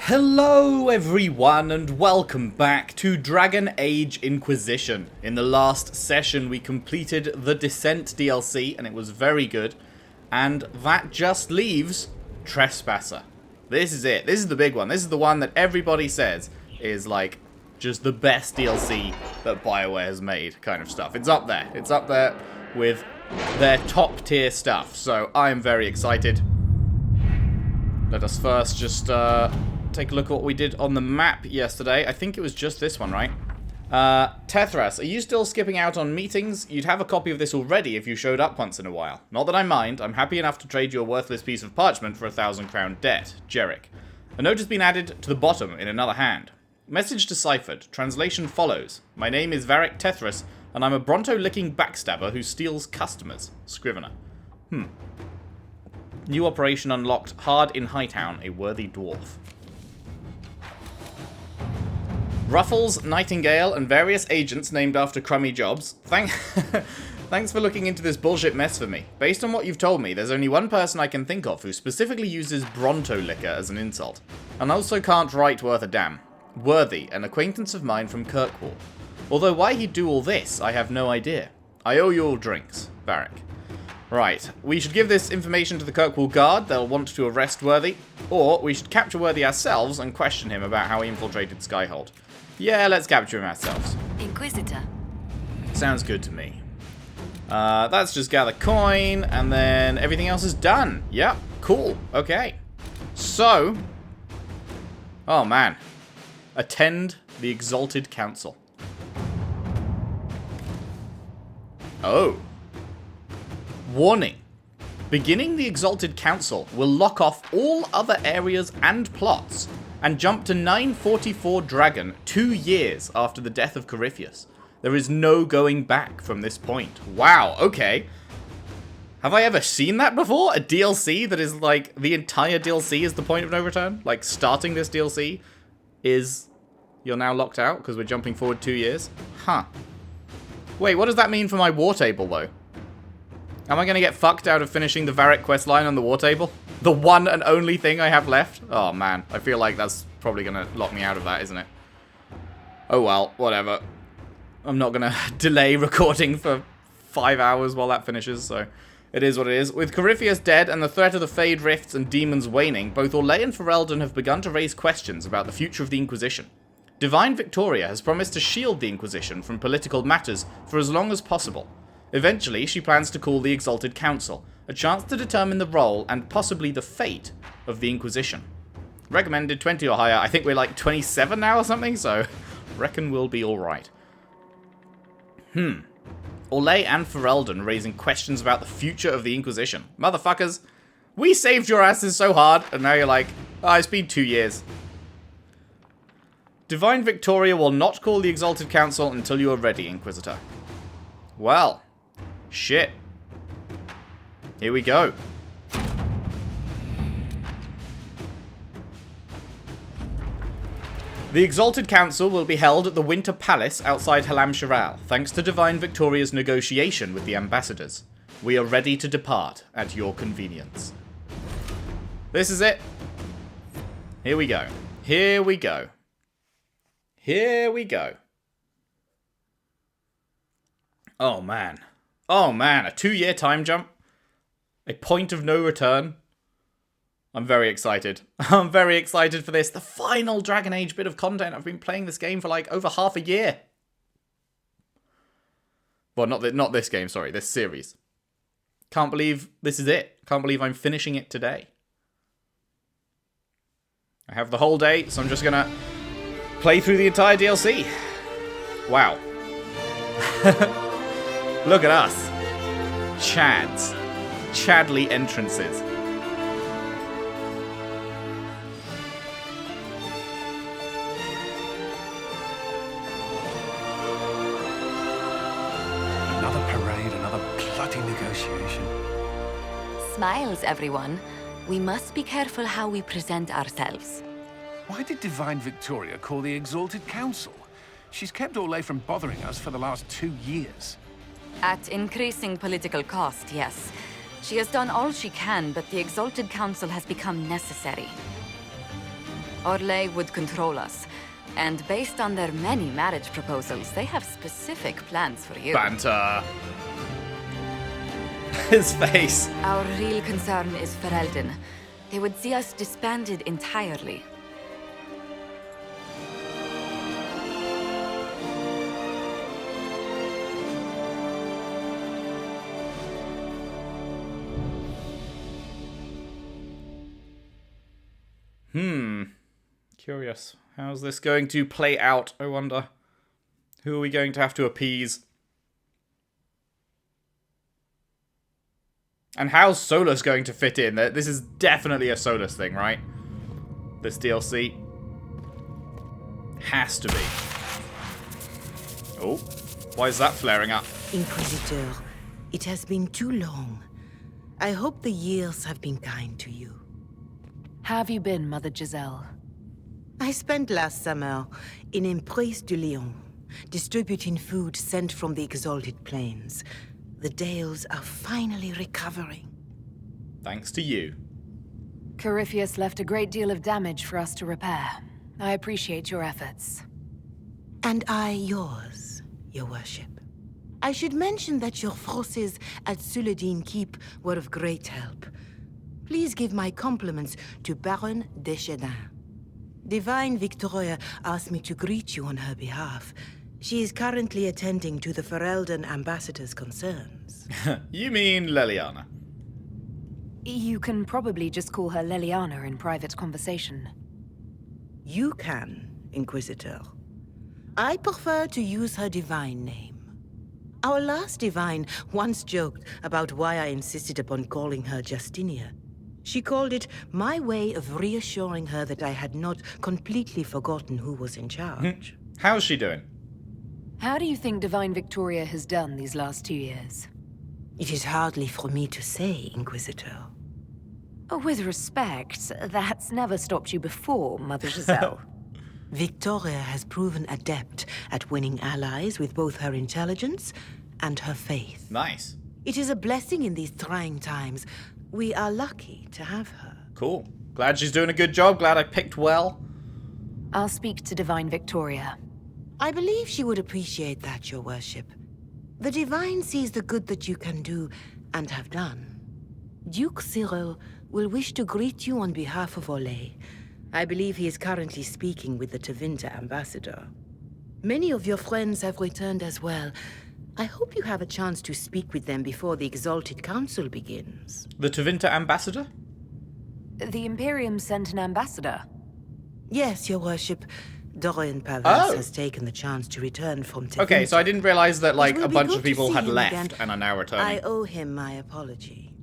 Hello everyone and welcome back to Dragon Age Inquisition. In the last session we completed the Descent DLC and it was very good. And that just leaves Trespasser. This is it. This is the big one. This is the one that everybody says is like just the best DLC that BioWare has made kind of stuff. It's up there. It's up there with their top tier stuff. So I am very excited. Let us first just take a look at what we did on the map yesterday. I think it was just this one, right? Thedas, are you still skipping out on meetings? You'd have a copy of this already if you showed up once in a while. Not that I mind. I'm happy enough to trade you a worthless piece of parchment for a 1,000 crown debt. Jerick. A note has been added to the bottom in another hand. Message deciphered. Translation follows. My name is Varric Tethras, and I'm a Bronto-licking backstabber who steals customers. Scrivener. New operation unlocked. Hard in Hightown, a worthy dwarf. Ruffles, Nightingale, and various agents named after crummy jobs. Thanks for looking into this bullshit mess for me. Based on what you've told me, there's only one person I can think of who specifically uses Bronto-licker as an insult. And also can't write worth a damn. Worthy, an acquaintance of mine from Kirkwall. Although why he'd do all this, I have no idea. I owe you all drinks. Varric. Right, we should give this information to the Kirkwall Guard. They'll want to arrest Worthy. Or we should capture Worthy ourselves and question him about how he infiltrated Skyhold. Yeah, let's capture him ourselves. Inquisitor. Sounds good to me. That's just gather coin, and then everything else is done. Yep, cool. Okay. So, oh man. Attend the Exalted Council. Oh. Warning. Beginning the Exalted Council will lock off all other areas and plots and jump to 944 Dragon 2 years after the death of Corypheus. There is no going back from this point. Wow, okay. Have I ever seen that before? A DLC that is like, the entire DLC is the point of no return? Like, starting this DLC is, you're now locked out because we're jumping forward 2 years? Huh. Wait, what does that mean for my war table, though? Am I going to get fucked out of finishing the Varric questline on the war table? The one and only thing I have left? Oh, man. I feel like that's probably going to lock me out of that, isn't it? Oh, well. Whatever. I'm not going to delay recording for 5 hours while that finishes, so it is what it is. With Corypheus dead and the threat of the Fade Rifts and demons waning, both Orlais and Ferelden have begun to raise questions about the future of the Inquisition. Divine Victoria has promised to shield the Inquisition from political matters for as long as possible. Eventually, she plans to call the Exalted Council, a chance to determine the role and possibly the fate of the Inquisition. Recommended 20 or higher. I think we're like 27 now or something, so reckon we'll be alright. Orlais and Ferelden raising questions about the future of the Inquisition. Motherfuckers, we saved your asses so hard, and now you're like, oh, it's been 2 years. Divine Victoria will not call the Exalted Council until you are ready, Inquisitor. Well, shit. Here we go. The Exalted Council will be held at the Winter Palace outside Halam Shiral, thanks to Divine Victoria's negotiation with the ambassadors. We are ready to depart at your convenience. This is it. Here we go. Here we go. Here we go. Oh man. Oh man, a 2-year time jump? A point of no return? I'm very excited. I'm very excited for this. The final Dragon Age bit of content. I've been playing this game for like over half a year. Well, not this game, sorry. This series. Can't believe this is it. Can't believe I'm finishing it today. I have the whole day, so I'm just gonna play through the entire DLC. Wow. Look at us. Chads. Chadly entrances. Another parade, another bloody negotiation. Smiles, everyone. We must be careful how we present ourselves. Why did Divine Victoria call the Exalted Council? She's kept Orlais from bothering us for the last 2 years. At increasing political cost, yes. She has done all she can, but the Exalted Council has become necessary. Orlais would control us. And based on their many marriage proposals, they have specific plans for you. Banter. His face. Our real concern is Ferelden. They would see us disbanded entirely. Curious. How's this going to play out, I wonder? Who are we going to have to appease? And how's Solus going to fit in? This is definitely a Solus thing, right? This DLC. Has to be. Oh, why is that flaring up? Inquisitor, it has been too long. I hope the years have been kind to you. How have you been, Mother Giselle? I spent last summer in Emprise de Lyon, distributing food sent from the Exalted Plains. The Dales are finally recovering. Thanks to you. Corypheus left a great deal of damage for us to repair. I appreciate your efforts. And I yours, your worship. I should mention that your forces at Suladin Keep were of great help. Please give my compliments to Baron Deschedin. Divine Victoria asked me to greet you on her behalf. She is currently attending to the Ferelden ambassador's concerns. You mean Leliana? You can probably just call her Leliana in private conversation. You can, Inquisitor. I prefer to use her divine name. Our last divine once joked about why I insisted upon calling her Justinia. She called it my way of reassuring her that I had not completely forgotten who was in charge. How's she doing? How do you think Divine Victoria has done these last 2 years? It is hardly for me to say, Inquisitor. With respect, that's never stopped you before, Mother Giselle. Victoria has proven adept at winning allies with both her intelligence and her faith. Nice. It is a blessing in these trying times. We are lucky to have her. Cool. Glad she's doing a good job. Glad I picked well. I'll speak to Divine Victoria. I believe she would appreciate that, your worship. The Divine sees the good that you can do and have done. Duke Cyril will wish to greet you on behalf of Orlais. I believe he is currently speaking with the Tevinter ambassador. Many of your friends have returned as well. I hope you have a chance to speak with them before the Exalted Council begins. The Tevinter ambassador? The Imperium sent an ambassador. Yes, your worship. Dorian Pavas has taken the chance to return from Tevinter. Okay, so I didn't realize that, like, It will a be bunch good of to people see had him left again. and are now returning. I owe him my apology.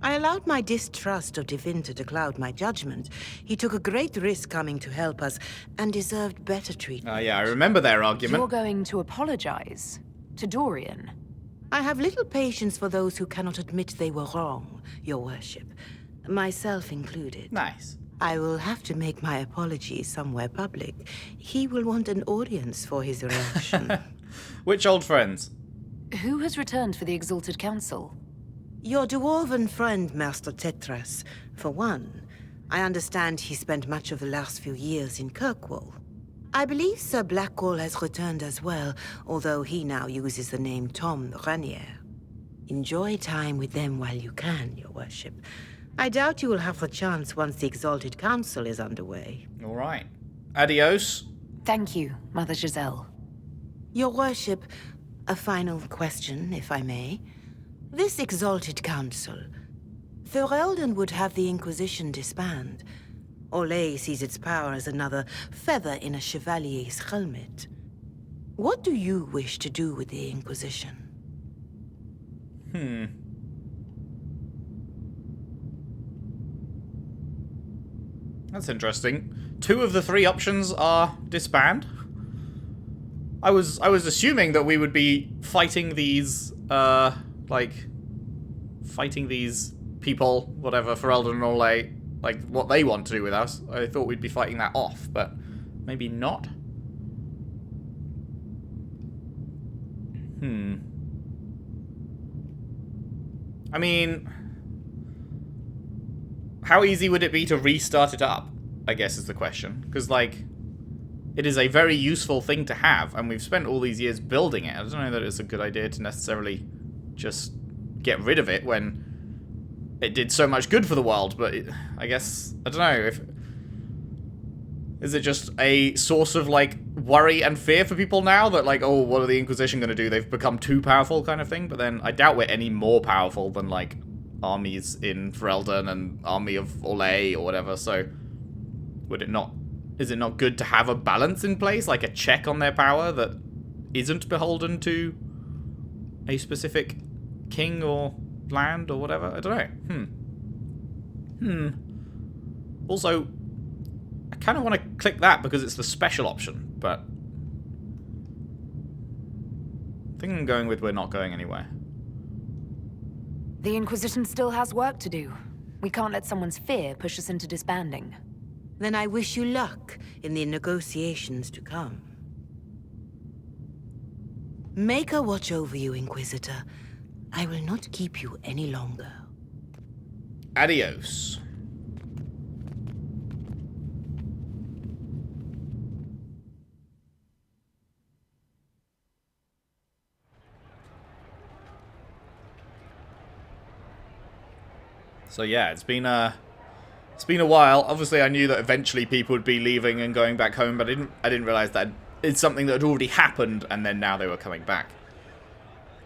I allowed my distrust of Tevinter to cloud my judgment. He took a great risk coming to help us, and deserved better treatment. Yeah, I remember their argument. You're going to apologize to Dorian. I have little patience for those who cannot admit they were wrong, your worship. Myself included. Nice. I will have to make my apologies somewhere public. He will want an audience for his reaction. Which old friends? Who has returned for the Exalted Council? Your dwarven friend, Master Tetras, for one. I understand he spent much of the last few years in Kirkwall. I believe Sir Blackwall has returned as well, although he now uses the name Tom Ranier. Enjoy time with them while you can, your worship. I doubt you will have the chance once the Exalted Council is underway. All right. Adios. Thank you, Mother Giselle. Your worship, a final question, if I may. This Exalted Council, Ferelden would have the Inquisition disband. Orlais sees its power as another feather in a chevalier's helmet. What do you wish to do with the Inquisition? That's interesting. 2 of the 3 options are disband. I was assuming that we would be fighting these, fighting these people, whatever, Ferelden and Orlais, like, what they want to do with us. I thought we'd be fighting that off, but maybe not. I mean, how easy would it be to restart it up? I guess is the question. Because, like, it is a very useful thing to have, and we've spent all these years building it. I don't know that it's a good idea to necessarily just get rid of it when it did so much good for the world, but I guess, I don't know, is it just a source of, like, worry and fear for people now that, like, oh, what are the Inquisition going to do? They've become too powerful kind of thing, but then I doubt we're any more powerful than, like, armies in Ferelden and army of Orlais or whatever, so is it not good to have a balance in place, like a check on their power that isn't beholden to a specific king or land or whatever? I don't know. Also, I kind of want to click that because it's the special option, but I think I'm going with we're not going anywhere. The Inquisition still has work to do. We can't let someone's fear push us into disbanding. Then I wish you luck in the negotiations to come. Maker watch over you, Inquisitor. I will not keep you any longer. Adios. So yeah, it's been a while. Obviously, I knew that eventually people would be leaving and going back home, but I didn't realize that it's something that had already happened, and then now they were coming back.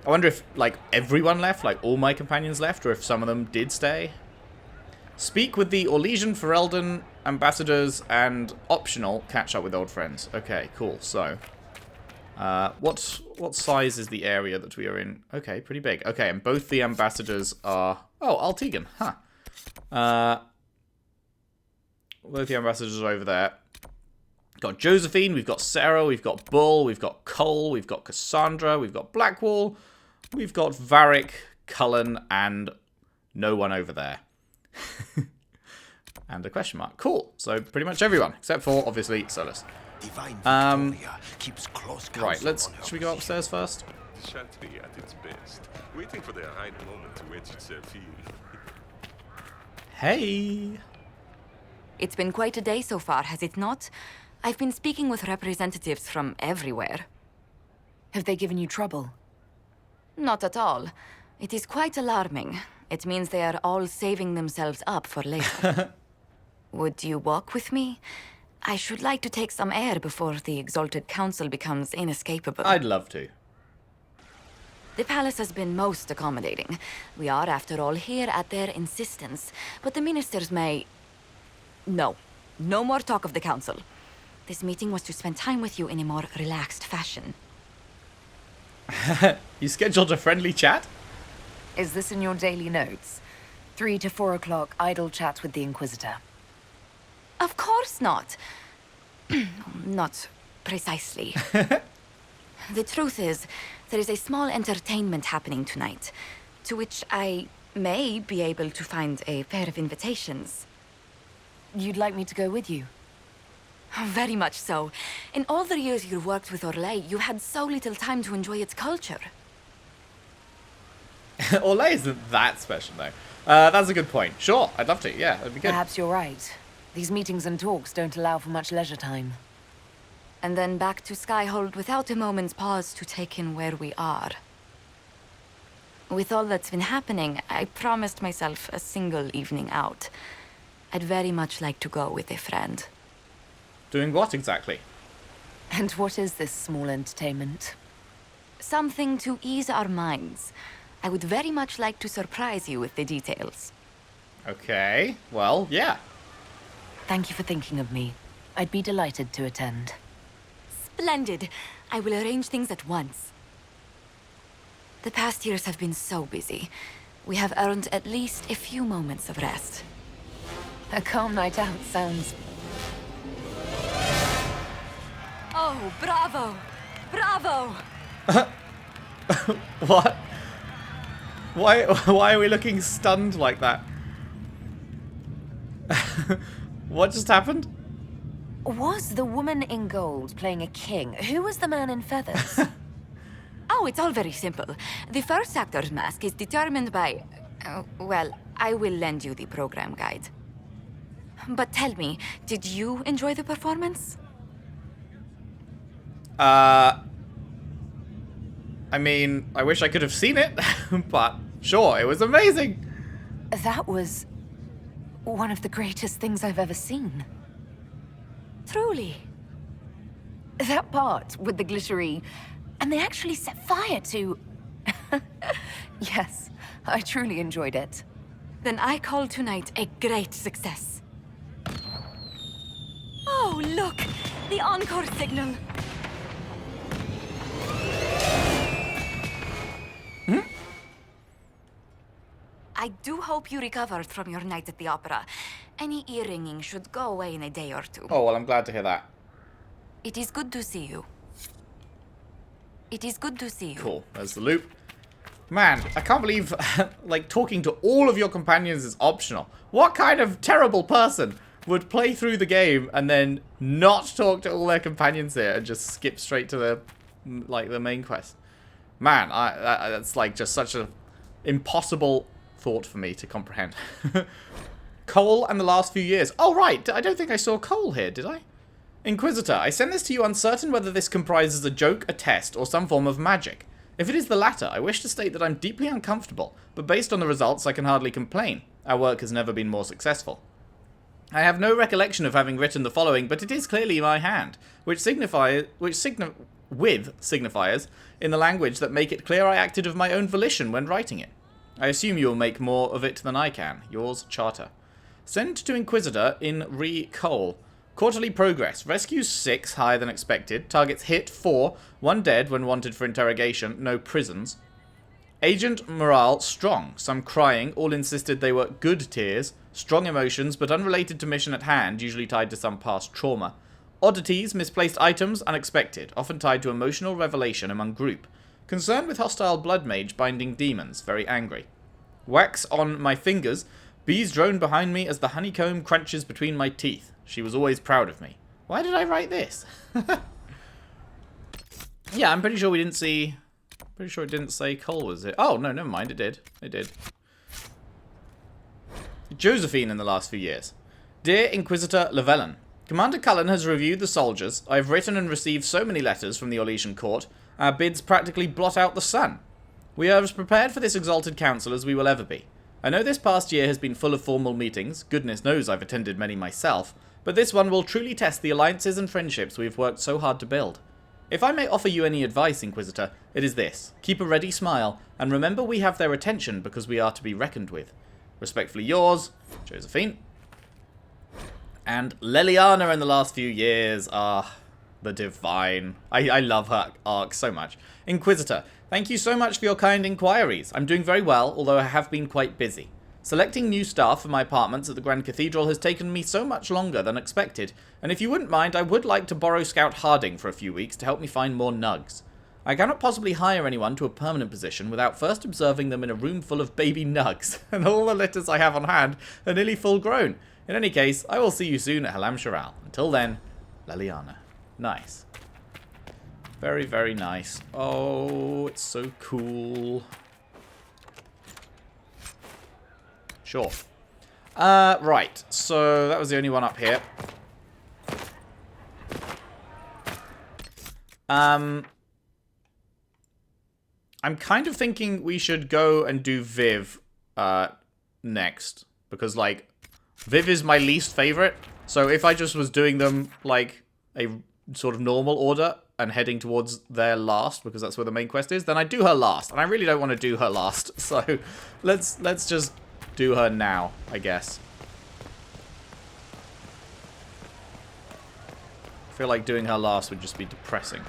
I wonder if, like, everyone left, like all my companions left, or if some of them did stay. Speak with the Orlesian Ferelden ambassadors and optional catch up with old friends. Okay, cool. So, what size is the area that we are in? Okay, pretty big. Okay, and both the ambassadors are... Oh, Altegan. Huh. Both the ambassadors are over there. We've got Josephine, we've got Sarah, we've got Bull, we've got Cole, we've got Cassandra, we've got Blackwall, we've got Varric, Cullen, and no one over there. And a question mark. Cool. So pretty much everyone, except for, obviously, Solus. Keeps close Right, should we go upstairs first? Shanty at its best, waiting for the right moment to wedge itself in. Hey! It's been quite a day so far, has it not? I've been speaking with representatives from everywhere. Have they given you trouble? Not at all. It is quite alarming. It means they are all saving themselves up for later. Would you walk with me? I should like to take some air before the Exalted Council becomes inescapable. I'd love to. The palace has been most accommodating. We are, after all, here at their insistence. But the ministers may... No. No more talk of the council. This meeting was to spend time with you in a more relaxed fashion. You scheduled a friendly chat? Is this in your daily notes? 3 to 4 o'clock, idle chats with the Inquisitor. Of course not. Not precisely. The truth is, there is a small entertainment happening tonight, to which I may be able to find a pair of invitations. You'd like me to go with you? Very much so. In all the years you worked with Orlais, you had so little time to enjoy its culture. Orlais isn't that special, though. That's a good point. Sure, I'd love to. Yeah, that'd be good. Perhaps you're right. These meetings and talks don't allow for much leisure time. And then back to Skyhold without a moment's pause to take in where we are. With all that's been happening, I promised myself a single evening out. I'd very much like to go with a friend. Doing what exactly? And what is this small entertainment? Something to ease our minds. I would very much like to surprise you with the details. Okay, well, yeah. Thank you for thinking of me. I'd be delighted to attend. Splendid. I will arrange things at once. The past years have been so busy. We have earned at least a few moments of rest. A calm night out sounds... Oh, bravo! Bravo! What? Why are we looking stunned like that? What just happened? Was the woman in gold playing a king? Who was the man in feathers? Oh, it's all very simple. The first actor's mask is determined by... well, I will lend you the program guide. But tell me, did you enjoy the performance? I mean, I wish I could have seen it, but sure, it was amazing. That was one of the greatest things I've ever seen. Truly. That part with the glittery, and they actually set fire to... Yes, I truly enjoyed it. Then I call tonight a great success. Oh, look! The encore signal! I do hope you recovered from your night at the opera. Any ear-ringing should go away in a day or two. Oh, well, I'm glad to hear that. It is good to see you. It is good to see you. Cool, there's the loop. Man, I can't believe, like, talking to all of your companions is optional. What kind of terrible person would play through the game and then not talk to all their companions here and just skip straight to the, like, the main quest? Man, that's, like, just such a impossible thought for me to comprehend. Cole and the last few years. Oh, right, I don't think I saw Cole here, did I? Inquisitor, I send this to you uncertain whether this comprises a joke, a test, or some form of magic. If it is the latter, I wish to state that I'm deeply uncomfortable, but based on the results, I can hardly complain. Our work has never been more successful. I have no recollection of having written the following, but it is clearly my hand, with signifiers in the language that make it clear I acted of my own volition when writing it. I assume you will make more of it than I can. Yours, Charter. Send to Inquisitor in Cole. Quarterly progress. Rescues 6, higher than expected. Targets hit 4. 1 dead when wanted for interrogation. No prisons. Agent morale strong. Some crying. All insisted they were good tears. Strong emotions, but unrelated to mission at hand, usually tied to some past trauma. Oddities, misplaced items, unexpected, often tied to emotional revelation among group. Concerned with hostile blood mage binding demons, very angry. Wax on my fingers. Bees drone behind me as the honeycomb crunches between my teeth. She was always proud of me. Why did I write this? Yeah, I'm pretty sure we didn't see... Pretty sure it didn't say Cole was it. Oh, no, never mind. It did. It did. Josephine in the last few years. Dear Inquisitor Llewellyn, Commander Cullen has reviewed the soldiers. I've written and received so many letters from the Orlesian court. Our bids practically blot out the sun. We are as prepared for this exalted council as we will ever be. I know this past year has been full of formal meetings. Goodness knows I've attended many myself. But this one will truly test the alliances and friendships we've worked so hard to build. If I may offer you any advice, Inquisitor, it is this. Keep a ready smile, and remember we have their attention because we are to be reckoned with. Respectfully yours, Josephine. And Leliana in the last few years. The divine. I love her arc so much. Inquisitor, thank you so much for your kind inquiries. I'm doing very well, although I have been quite busy. Selecting new staff for my apartments at the Grand Cathedral has taken me so much longer than expected, and if you wouldn't mind, I would like to borrow Scout Harding for a few weeks to help me find more nugs. I cannot possibly hire anyone to a permanent position without first observing them in a room full of baby nugs, and all the litters I have on hand are nearly full grown. In any case, I will see you soon at Halam Sharal. Until then, Leliana. Nice. Very, very nice. Oh, it's so cool. Sure. Right. So that was the only one up here. I'm kind of thinking we should go and do Viv next. Because, like, Viv is my least favorite. So if I just was doing them, like, a sort of normal order and heading towards their last, because that's where the main quest is, then I'd do her last. And I really don't want to do her last. So let's just do her now, I guess. I feel like doing her last would just be depressing.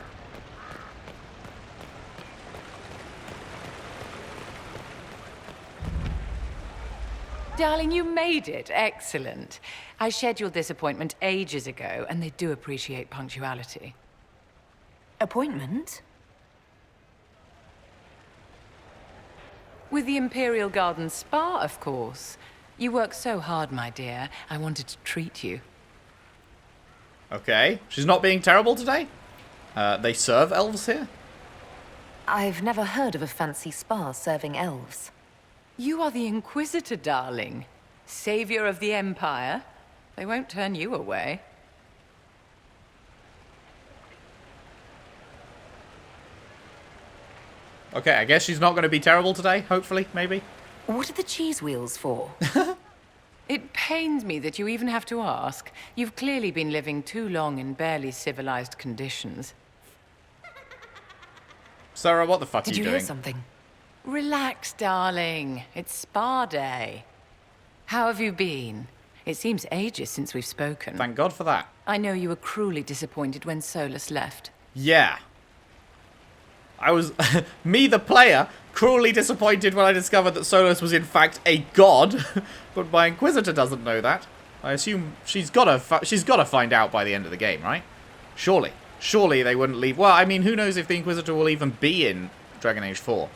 Darling, you made it. Excellent. I scheduled this appointment ages ago, and they do appreciate punctuality. Appointment? With the Imperial Garden Spa, of course. You work so hard, my dear. I wanted to treat you. Okay. She's not being terrible today? They serve elves here? I've never heard of a fancy spa serving elves. You are the Inquisitor, darling. Savior of the Empire. They won't turn you away. Okay, I guess she's not going to be terrible today, hopefully, maybe. What are the cheese wheels for? It pains me that you even have to ask. You've clearly been living too long in barely civilized conditions. Sarah, what the fuck are Did you you doing? hear something? Relax, darling. It's spa day. How have you been? It seems ages since we've spoken. Thank God for that. I know you were cruelly disappointed when Solus left. Yeah. I was, me the player, cruelly disappointed when I discovered that Solus was in fact a god, but my Inquisitor doesn't know that. I assume she's gotta find out by the end of the game, right? Surely. Surely they wouldn't leave. Well, I mean, who knows if the Inquisitor will even be in Dragon Age 4.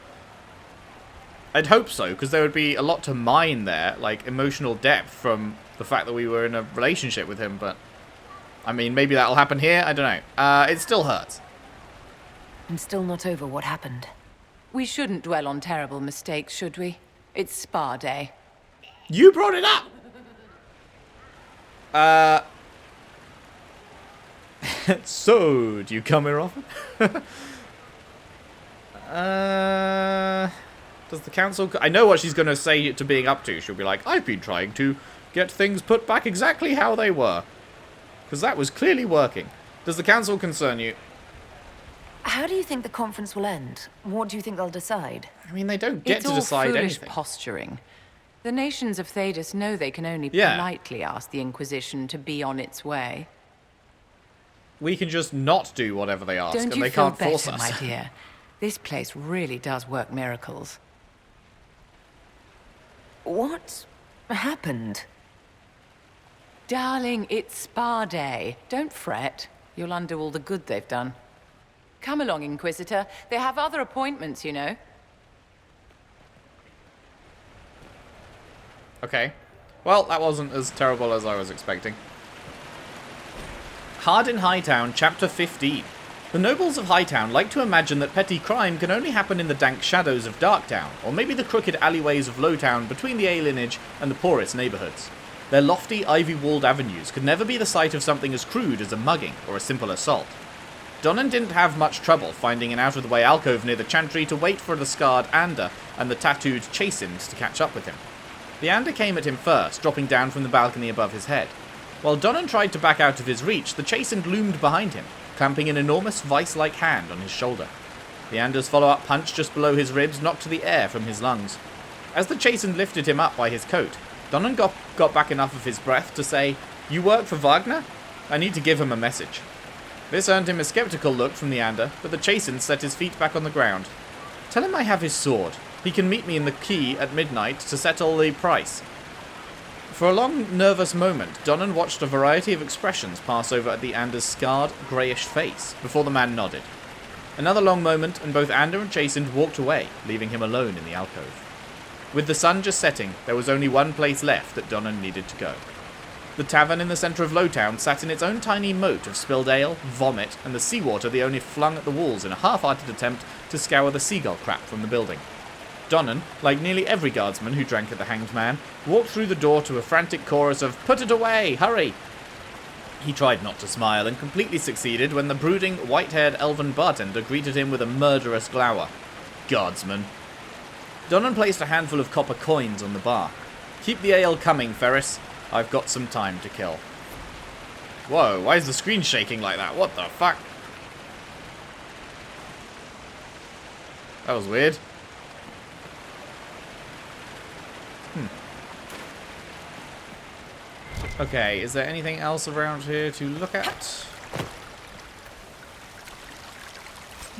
I'd hope so, because there would be a lot to mine there, like emotional depth from the fact that we were in a relationship with him, but I mean, maybe that'll happen here, I don't know. It still hurts. I'm still not over what happened. We shouldn't dwell on terrible mistakes, should we? It's spa day. You brought it up! So, do you come here often? Does the council... I know what she's going to say to being up to. She'll be like, I've been trying to get things put back exactly how they were. Because that was clearly working. Does the council concern you? How do you think the conference will end? What do you think they'll decide? I mean, they don't get It's to all decide foolish anything. posturing. The nations of Thedas know they can only Yeah. politely ask the Inquisition to be on its way. We can just not do whatever they ask, Don't and you they feel can't force better, us. my dear? This place really does work miracles. What happened? Darling, it's spa day. Don't fret. You'll undo all the good they've done. Come along, Inquisitor. They have other appointments, you know. Okay. Well, that wasn't as terrible as I was expecting. Hard in Hightown, Chapter 15. The nobles of Hightown like to imagine that petty crime can only happen in the dank shadows of Darktown, or maybe the crooked alleyways of Lowtown between the alienage and the poorest neighborhoods. Their lofty, ivy-walled avenues could never be the site of something as crude as a mugging or a simple assault. Donnan didn't have much trouble finding an out-of-the-way alcove near the chantry to wait for the scarred Ander and the tattooed Chastened to catch up with him. The Ander came at him first, dropping down from the balcony above his head. While Donnan tried to back out of his reach, the Chastened loomed behind him, clamping an enormous vice-like hand on his shoulder. The Ander's follow-up punch just below his ribs knocked the air from his lungs. As the Chastened lifted him up by his coat, Donnan got back enough of his breath to say, "You work for Wagner? I need to give him a message." This earned him a skeptical look from the Ander, but the Chastened set his feet back on the ground. "Tell him I have his sword. He can meet me in the quay at midnight to settle the price." For a long, nervous moment, Donnan watched a variety of expressions pass over at the Ander's scarred, greyish face, before the man nodded. Another long moment, and both Ander and Chastened walked away, leaving him alone in the alcove. With the sun just setting, there was only one place left that Donnan needed to go. The tavern in the centre of Lowtown sat in its own tiny moat of spilled ale, vomit, and the seawater they only flung at the walls in a half-hearted attempt to scour the seagull crap from the building. Donnan, like nearly every guardsman who drank at the Hanged Man, walked through the door to a frantic chorus of "Put it away! Hurry!" He tried not to smile, and completely succeeded when the brooding, white-haired elven bartender greeted him with a murderous glower. Guardsman. Donnan placed a handful of copper coins on the bar. "Keep the ale coming, Ferris. I've got some time to kill." Whoa, why is the screen shaking like that? What the fuck? That was weird. Okay, is there anything else around here to look at?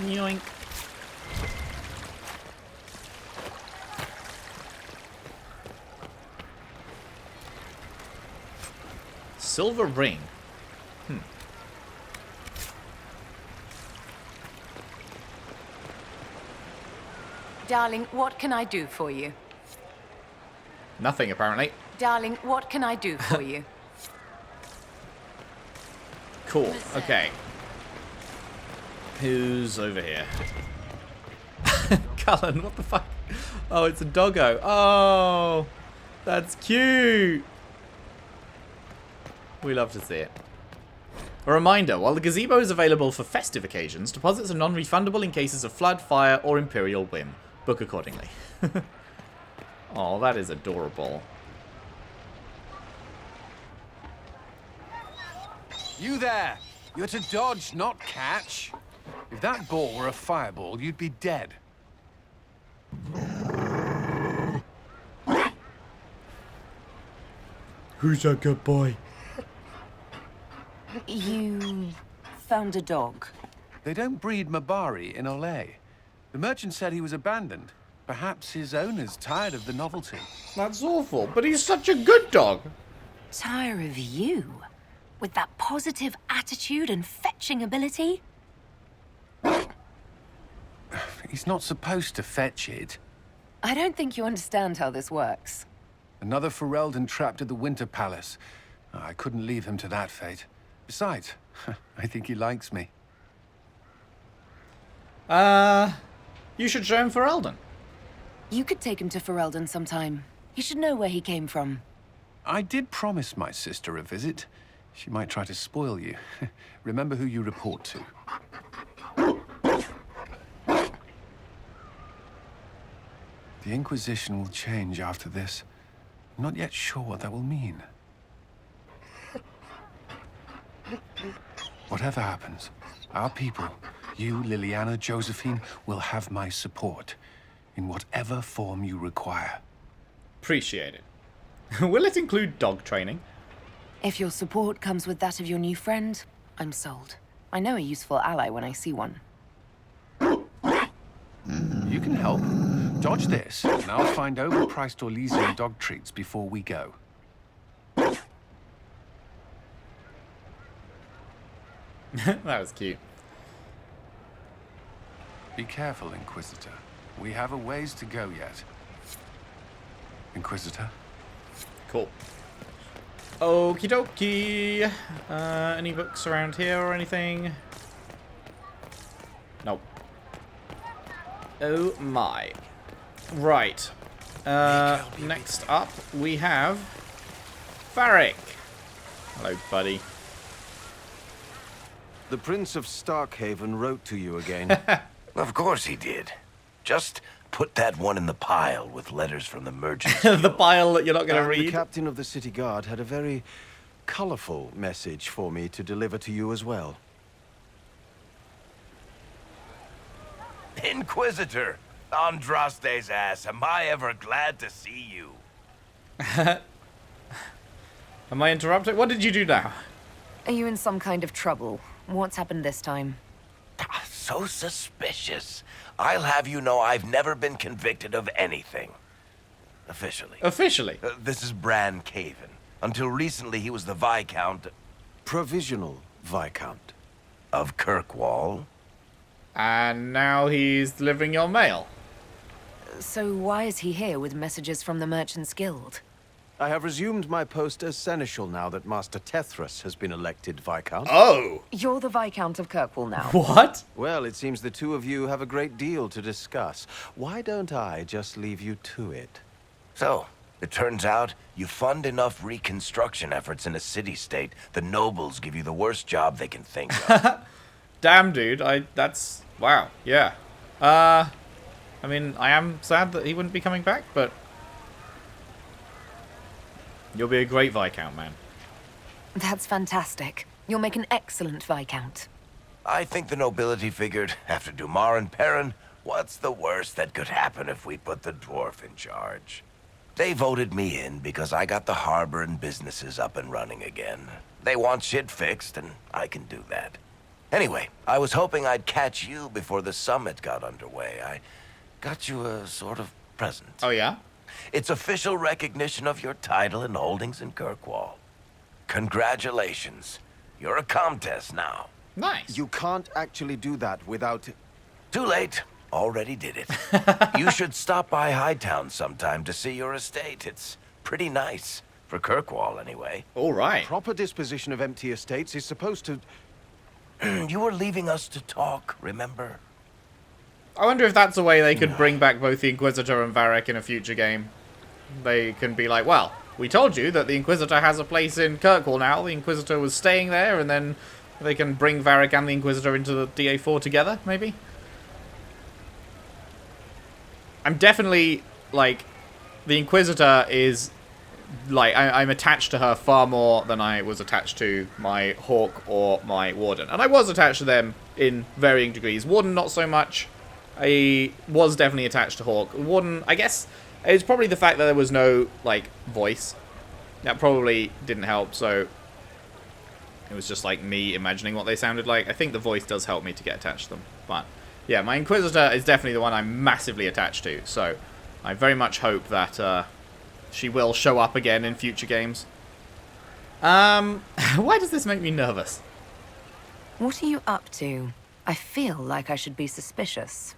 Yoink. Silver ring. Darling, what can I do for you? Nothing, apparently. Darling, what can I do for you? Cool. Okay. Who's over here? Cullen, what the fuck? Oh, it's a doggo. Oh, that's cute. We love to see it. A reminder, while the gazebo is available for festive occasions, deposits are non-refundable in cases of flood, fire, or imperial whim. Book accordingly. Oh, that is adorable. You there! You're to dodge, not catch. If that ball were a fireball, you'd be dead. Who's that good boy? You found a dog. They don't breed Mabari in Olay. The merchant said he was abandoned. Perhaps his owner's tired of the novelty. That's awful, but he's such a good dog. Tire of you? With that positive attitude and fetching ability? He's not supposed to fetch it. I don't think you understand how this works. Another Ferelden trapped at the Winter Palace. I couldn't leave him to that fate. Besides, I think he likes me. You should show him for Eldon. You could take him to Ferelden sometime. He should know where he came from. I did promise my sister a visit. She might try to spoil you. Remember who you report to. The Inquisition will change after this. I'm not yet sure what that will mean. Whatever happens, our people, you, Liliana, Josephine, will have my support. In whatever form you require. Appreciate it. Will it include dog training? If your support comes with that of your new friend, I'm sold. I know a useful ally when I see one. You can help. Dodge this, and I'll find overpriced Orlesian dog treats before we go. That was cute. Be careful, Inquisitor. We have a ways to go yet. Inquisitor? Cool. Okie dokie. Any books around here or anything? Nope. Oh my. Right. Next up, we have Varric. Hello, buddy. The Prince of Starkhaven wrote to you again. Of course he did. Just put that one in the pile with letters from the merchants. The pile that you're not going to And read. the captain of the city guard had a very colorful message for me to deliver to you as well. Inquisitor! Andraste's ass, am I ever glad to see you? Am I interrupted? What did you do now? Are you in some kind of trouble? What's happened this time? So suspicious. I'll have you know I've never been convicted of anything. Officially. Officially? This is Bran Caven. Until recently, he was the Viscount Provisional Viscount. of Kirkwall. And now he's delivering your mail. So why is he here with messages from the Merchants Guild? I have resumed my post as Seneschal now that Master Tethras has been elected Viscount. Oh! You're the Viscount of Kirkwall now. What? Well, it seems the two of you have a great deal to discuss. Why don't I just leave you to it? So, it turns out you fund enough reconstruction efforts in a city-state, the nobles give you the worst job they can think of. Damn, dude. That's... Wow. Yeah. I mean, I am sad that he wouldn't be coming back, but... You'll be a great Viscount, man. That's fantastic. You'll make an excellent Viscount. I think the nobility figured, after Dumar and Perrin, what's the worst that could happen if we put the dwarf in charge? They voted me in because I got the harbor and businesses up and running again. They want shit fixed, and I can do that. Anyway, I was hoping I'd catch you before the summit got underway. I got you a sort of present. Oh, yeah? It's official recognition of your title and holdings in Kirkwall. Congratulations. You're a comtesse now. Nice. You can't actually do that without... Too late. Already did it. You should stop by Hightown sometime to see your estate. It's pretty nice. For Kirkwall, anyway. All right. Proper disposition of empty estates is supposed to... You were leaving us to talk, remember? I wonder if that's a way they could bring back both the Inquisitor and Varric in a future game. They can be like, well, we told you that the Inquisitor has a place in Kirkwall now. The Inquisitor was staying there, and then they can bring Varric and the Inquisitor into the DA4 together, maybe? I'm definitely, like, the Inquisitor is, like, I'm attached to her far more than I was attached to my Hawk or my Warden. And I was attached to them in varying degrees. Warden, not so much. I was definitely attached to Hawk. Warden, I guess, it's probably the fact that there was no, like, voice. That probably didn't help, so it was just, like, me imagining what they sounded like. I think the voice does help me to get attached to them, but yeah, my Inquisitor is definitely the one I'm massively attached to, so I very much hope that she will show up again in future games. Why does this make me nervous? What are you up to? I feel like I should be suspicious.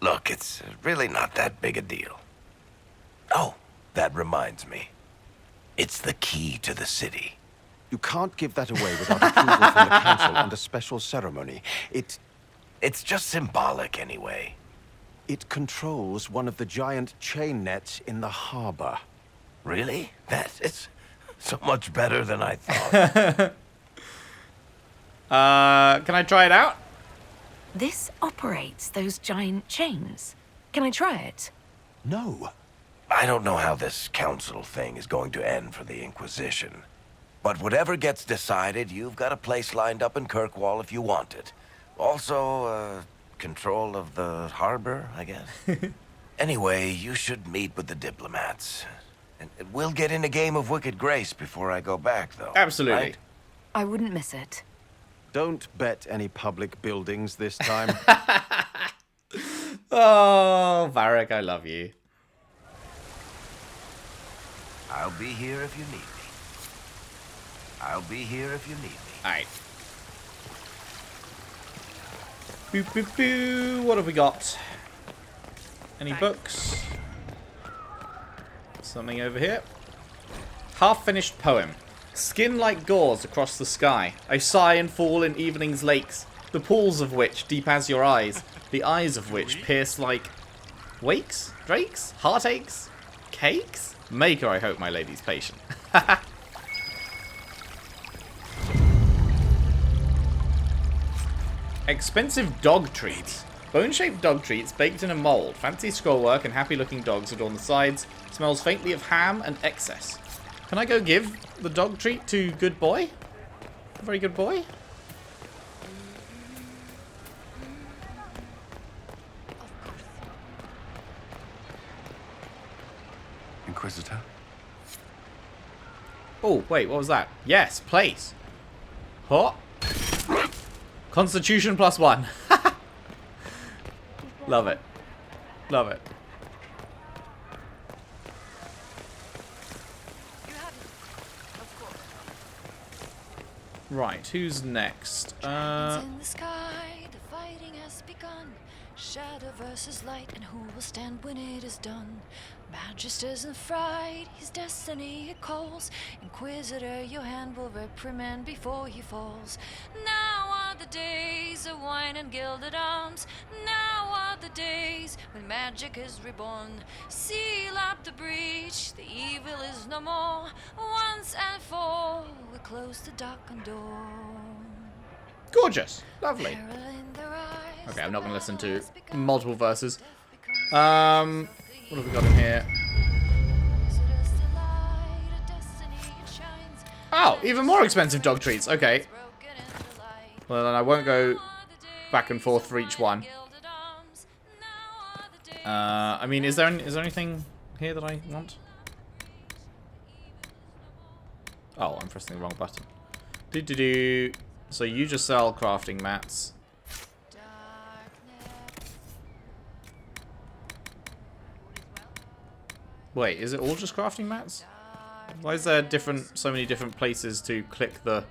Look, it's really not that big a deal. Oh, that reminds me. It's the key to the city. You can't give that away without approval from the council and a special ceremony. It's just symbolic anyway. It controls one of the giant chain nets in the harbor. Really? That is so much better than I thought. Can I try it out? This operates those giant chains. Can I try it? No. I don't know how this council thing is going to end for the Inquisition. But whatever gets decided, you've got a place lined up in Kirkwall if you want it. Also, control of the harbor, I guess. Anyway, you should meet with the diplomats. And we'll get in a game of Wicked Grace before I go back, though. Absolutely. Right? I wouldn't miss it. Don't bet any public buildings this time. Oh, Varric, I love you. I'll be here if you need me. I'll be here if you need me. Alright. Boo, boo, boo. What have we got? Any books? Something over here. Half-finished poem. Skin like gauze across the sky. I sigh and fall in evening's lakes, the pools of which deep as your eyes, the eyes of which pierce like wakes? Drakes? Heartaches? Cakes? Make her, I hope my lady's patient. Expensive dog treats. Bone-shaped dog treats baked in a mold. Fancy scrollwork and happy-looking dogs adorn the sides. Smells faintly of ham and excess. Can I go give the dog treat to good boy? A very good boy? Inquisitor? Oh, wait, what was that? Yes, place. Huh? Constitution +1. Love it. Love it. Right, who's next? In the sky, the fighting has begun. Shadow versus light, and who will stand when it is done? Magisters in fright, his destiny it calls. Inquisitor, your hand will reprimand before he falls. Now are the days of wine and gilded arms. Now are the days when magic is reborn. Seal up the breach, the evil is no more. Once and for all, we close the darkened door. Gorgeous. Lovely. Okay, I'm not going to listen to multiple verses. What have we got in here? Oh, even more expensive dog treats. Okay. Well, then I won't go back and forth for each one. I mean, is there anything here that I want? Oh, I'm pressing the wrong button. Do. So you just sell crafting mats. Wait, is it all just crafting mats? Why is there so many different places to click the...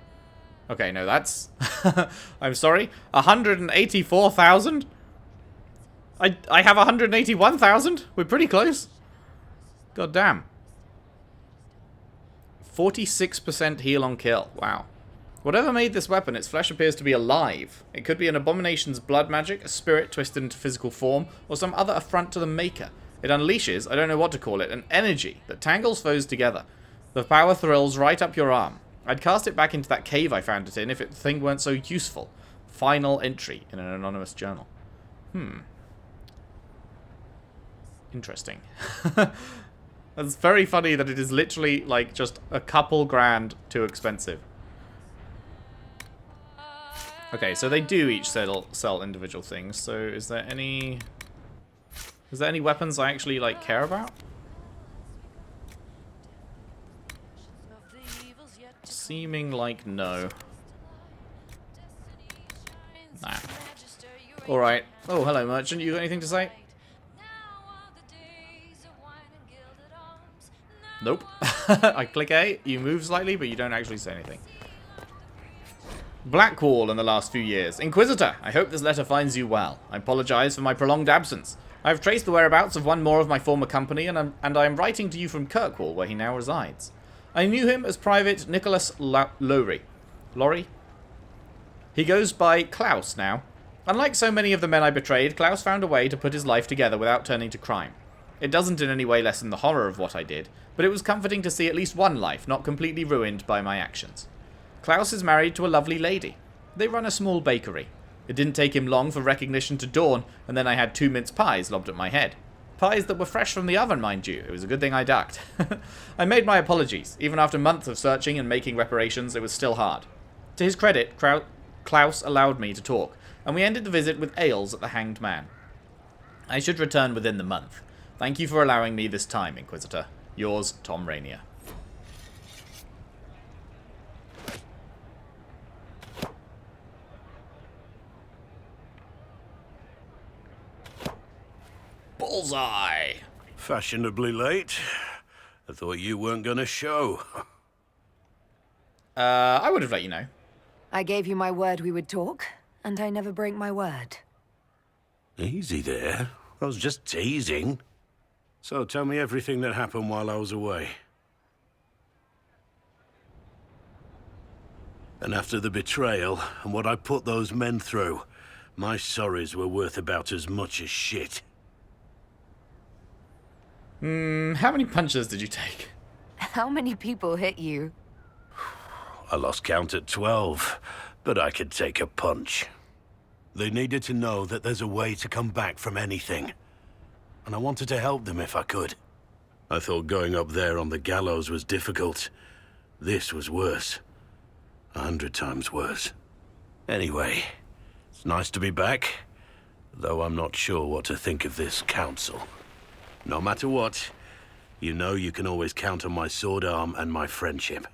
Okay, no, that's... I'm sorry. 184,000? I have 181,000? We're pretty close. God damn. 46% heal on kill. Wow. Whatever made this weapon, its flesh appears to be alive. It could be an abomination's blood magic, a spirit twisted into physical form, or some other affront to the maker. It unleashes, I don't know what to call it, an energy that tangles foes together. The power thrills right up your arm. I'd cast it back into that cave I found it in if the thing weren't so useful. Final entry in an anonymous journal. Interesting. It's very funny that it is literally, like, just a couple grand too expensive. Okay, so they do each sell individual things. So is there any weapons I actually, like, care about? Seeming like no. Nah. Alright. Oh, hello, merchant. You got anything to say? Nope. I click A, you move slightly, but you don't actually say anything. Blackwall in the last few years. Inquisitor, I hope this letter finds you well. I apologize for my prolonged absence. I have traced the whereabouts of one more of my former company, and I am writing to you from Kirkwall, where he now resides. I knew him as Private Nicholas Lowry. He goes by Klaus now. Unlike so many of the men I betrayed, Klaus found a way to put his life together without turning to crime. It doesn't in any way lessen the horror of what I did, but it was comforting to see at least one life not completely ruined by my actions. Klaus is married to a lovely lady. They run a small bakery. It didn't take him long for recognition to dawn, and then I had 2 mince pies lobbed at my head. Pies that were fresh from the oven, mind you. It was a good thing I ducked. I made my apologies. Even after months of searching and making reparations, it was still hard. To his credit, Klaus allowed me to talk, and we ended the visit with ales at the Hanged Man. I should return within the month. Thank you for allowing me this time, Inquisitor. Yours, Tom Rainier. Bullseye! Fashionably late. I thought you weren't gonna show. I would have let you know. I gave you my word we would talk, and I never break my word. Easy there. I was just teasing. So tell me everything that happened while I was away. And after the betrayal, and what I put those men through, my sorries were worth about as much as shit. How many punches did you take? How many people hit you? I lost count at 12, but I could take a punch. They needed to know that there's a way to come back from anything. And I wanted to help them if I could. I thought going up there on the gallows was difficult. This was worse. 100 times worse. Anyway, it's nice to be back, though I'm not sure what to think of this council. No matter what, you know you can always count on my sword arm and my friendship.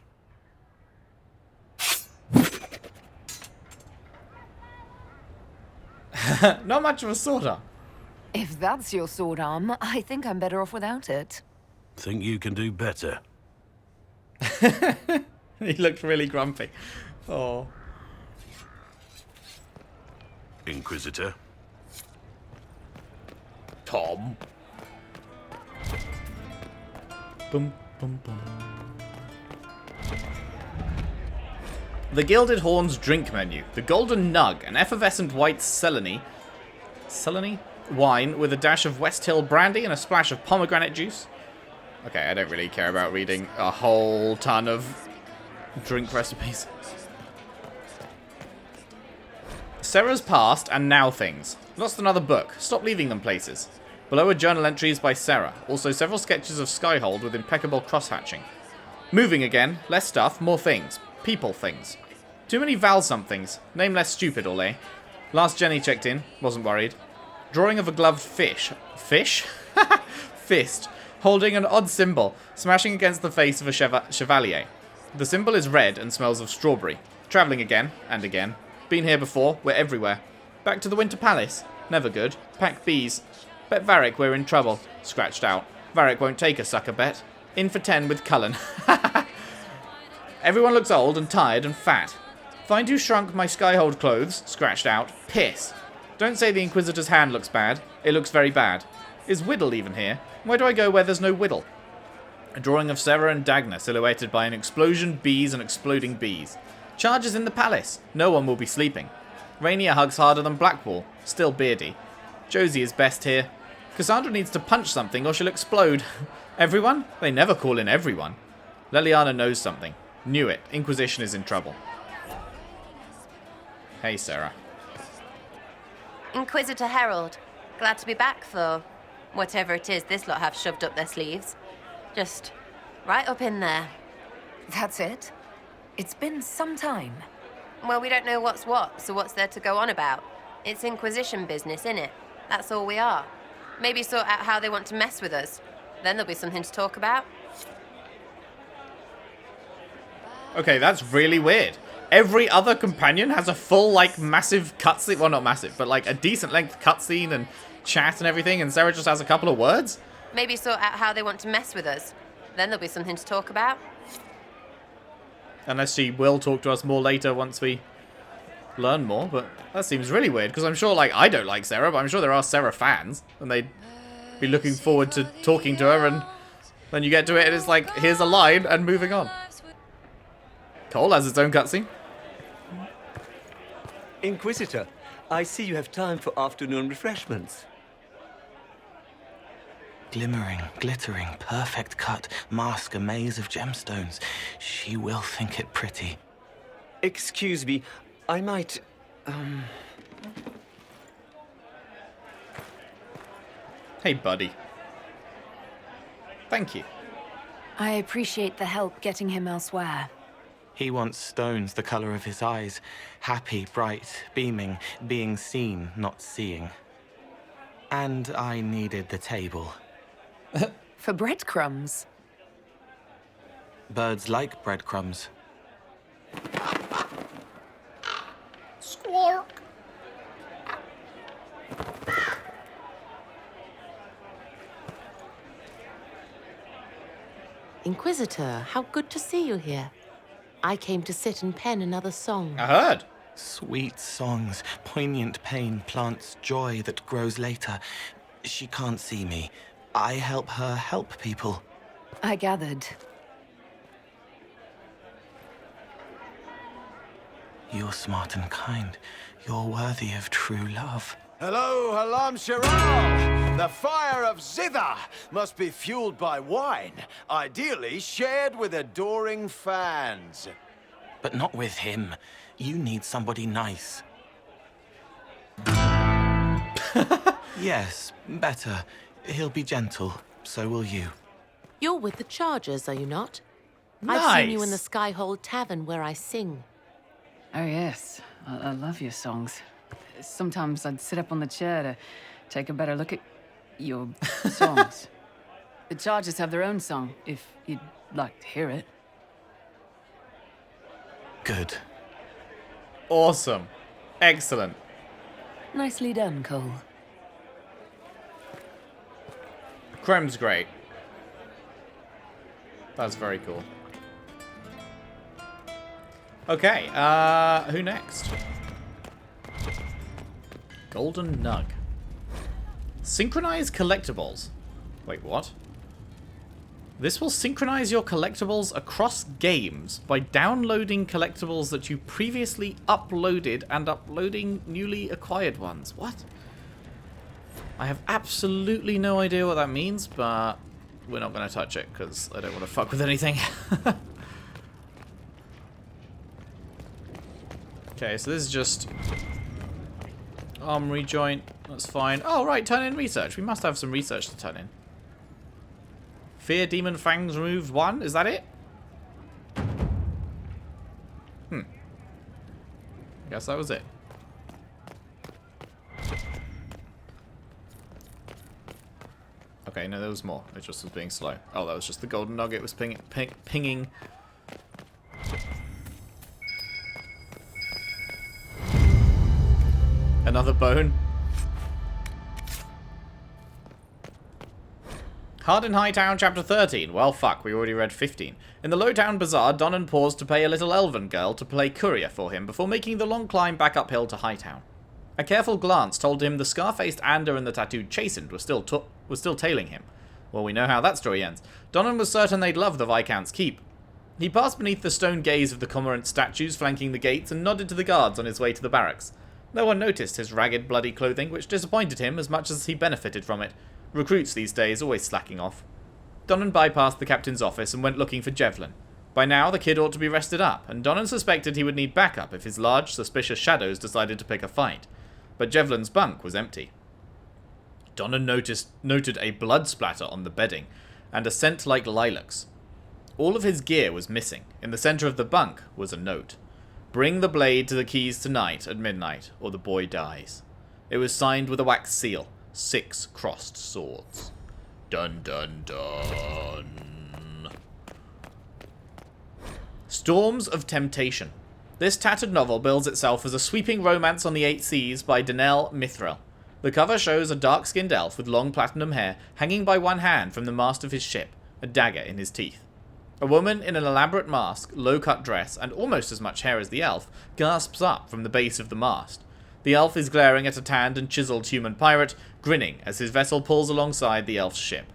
Not much of a sword arm. If that's your sword arm, I think I'm better off without it. Think you can do better? He looked really grumpy. Oh. Inquisitor. Tom. Boom, boom, boom. The Gilded Horn's drink menu. The Golden Nug, an effervescent white Selene wine with a dash of West Hill brandy and a splash of pomegranate juice. Okay, I don't really care about reading a whole ton of drink recipes. Sarah's past and now things. Lost another book. Stop leaving them places. Below are journal entries by Sarah. Also several sketches of Skyhold with impeccable cross-hatching. Moving again. Less stuff. More things. People things. Too many Val somethings. Name less stupid, Ole. Last Jenny checked in. Wasn't worried. Drawing of a gloved fish. Fish? Fist. Holding an odd symbol. Smashing against the face of a chevalier. The symbol is red and smells of strawberry. Travelling again. And again. Been here before. We're everywhere. Back to the Winter Palace. Never good. Pack bees. Bet Varric we're in trouble. Scratched out. Varric won't take a sucker bet. In for 10 with Cullen. Everyone looks old and tired and fat. Find who shrunk my Skyhold clothes. Scratched out. Piss. Don't say the Inquisitor's hand looks bad. It looks very bad. Is Whittle even here? Why do I go where there's no Whittle? A drawing of Sarah and Dagna silhouetted by an explosion, bees and exploding bees. Charges in the palace. No one will be sleeping. Rainier hugs harder than Blackwall. Still beardy. Josie is best here. Cassandra needs to punch something or she'll explode. Everyone? They never call in everyone. Leliana knows something. Knew it. Inquisition is in trouble. Hey, Sarah. Inquisitor Herald. Glad to be back for whatever it is this lot have shoved up their sleeves. Just right up in there. That's it? It's been some time. Well, we don't know what's what, so what's there to go on about? It's Inquisition business, innit? That's all we are. Maybe sort out how they want to mess with us. Then there'll be something to talk about. Okay, that's really weird. Every other companion has a full, like, massive cutscene. Well, not massive, but, like, a decent length cutscene and chat and everything, and Sarah just has a couple of words? Maybe sort out how they want to mess with us. Then there'll be something to talk about. Unless she will talk to us more later once we learn more, but that seems really weird, because I'm sure, like, I don't like Sarah, but I'm sure there are Sarah fans, and they'd be looking forward to talking to her, and then you get to it, and it's like, here's a line, and moving on. Cole has its own cutscene. Inquisitor, I see you have time for afternoon refreshments. Glimmering, glittering, perfect cut, mask a maze of gemstones. She will think it pretty. Excuse me, I might, Hey, buddy. Thank you. I appreciate the help getting him elsewhere. He wants stones the color of his eyes. Happy, bright, beaming, being seen, not seeing. And I needed the table. For breadcrumbs. Birds like breadcrumbs. Squawk. Inquisitor, how good to see you here. I came to sit and pen another song. I heard. Sweet songs, poignant pain plants joy that grows later. She can't see me. I help her help people. I gathered. You're smart and kind. You're worthy of true love. Hello, Halam Shiral! The fire of Zither must be fueled by wine, ideally shared with adoring fans. But not with him. You need somebody nice. Yes, better. He'll be gentle. So will you. You're with the Chargers, are you not? Nice. I've seen you in the Skyhold Tavern where I sing. Oh, yes. I love your songs. Sometimes I'd sit up on the chair to take a better look at your songs. The Chargers have their own song, if you'd like to hear it. Good. Awesome. Excellent. Nicely done, Cole. Crem's great. That's very cool. Okay, who next? Golden Nug. Synchronize collectibles. Wait, what? This will synchronize your collectibles across games by downloading collectibles that you previously uploaded and uploading newly acquired ones. What? I have absolutely no idea what that means, but we're not going to touch it because I don't want to fuck with anything. Okay, so this is just armory joint. That's fine. Oh, right, turn in research. We must have some research to turn in. Fear Demon Fangs removed 1. Is that it? I guess that was it. Okay, no, there was more. It just was being slow. Oh, that was just the golden nugget was pinging. Another bone. Hard in Hightown, Chapter 13. Well, fuck, we already read 15. In the Lowtown Bazaar, Donnan paused to pay a little elven girl to play courier for him before making the long climb back uphill to Hightown. A careful glance told him the scar-faced Ander and the tattooed Chastened were still tailing him. Well, we know how that story ends. Donnan was certain they'd love the Viscount's keep. He passed beneath the stone gaze of the cormorant statues flanking the gates and nodded to the guards on his way to the barracks. No one noticed his ragged, bloody clothing, which disappointed him as much as he benefited from it. Recruits these days always slacking off. Donnan bypassed the captain's office and went looking for Jevlin. By now, the kid ought to be rested up, and Donnan suspected he would need backup if his large, suspicious shadows decided to pick a fight. But Jevlin's bunk was empty. Donnan noted a blood splatter on the bedding, and a scent like lilacs. All of his gear was missing. In the center of the bunk was a note. Bring the blade to the keys tonight at midnight, or the boy dies. It was signed with a wax seal. 6 crossed swords. Dun dun dun. Storms of Temptation. This tattered novel bills itself as a sweeping romance on the 8 seas by Danelle Mithril. The cover shows a dark-skinned elf with long platinum hair hanging by one hand from the mast of his ship, a dagger in his teeth. A woman in an elaborate mask, low-cut dress, and almost as much hair as the elf, gasps up from the base of the mast. The elf is glaring at a tanned and chiseled human pirate, grinning as his vessel pulls alongside the elf's ship.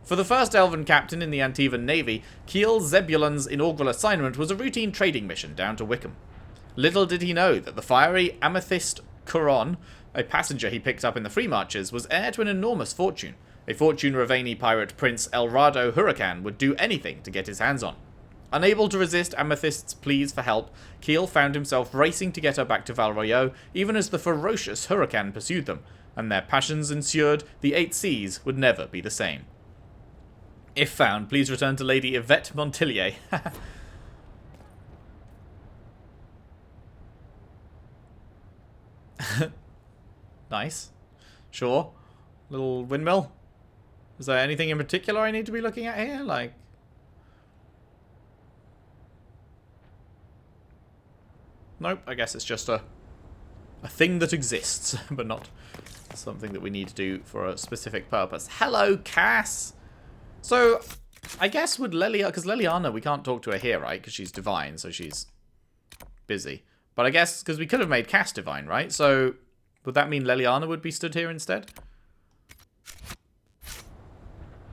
For the first elven captain in the Antivan Navy, Keel Zebulon's inaugural assignment was a routine trading mission down to Wickham. Little did he know that the fiery Amethyst Curon, a passenger he picked up in the Free Marches, was heir to an enormous fortune, a fortune Ravani pirate Prince Elrado Huracan would do anything to get his hands on. Unable to resist Amethyst's pleas for help, Keel found himself racing to get her back to Val Royeaux, even as the ferocious Huracan pursued them, and their passions ensured the 8 seas would never be the same. If found, please return to Lady Yvette Montillier. Nice. Sure. Little windmill. Is there anything in particular I need to be looking at here? Like... Nope, I guess it's just a thing that exists, but not something that we need to do for a specific purpose. Hello, Cass! So, I guess with Leliana, because Leliana, we can't talk to her here, right? Because she's divine, so she's busy. But I guess, because we could have made Cass divine, right? So, would that mean Leliana would be stood here instead?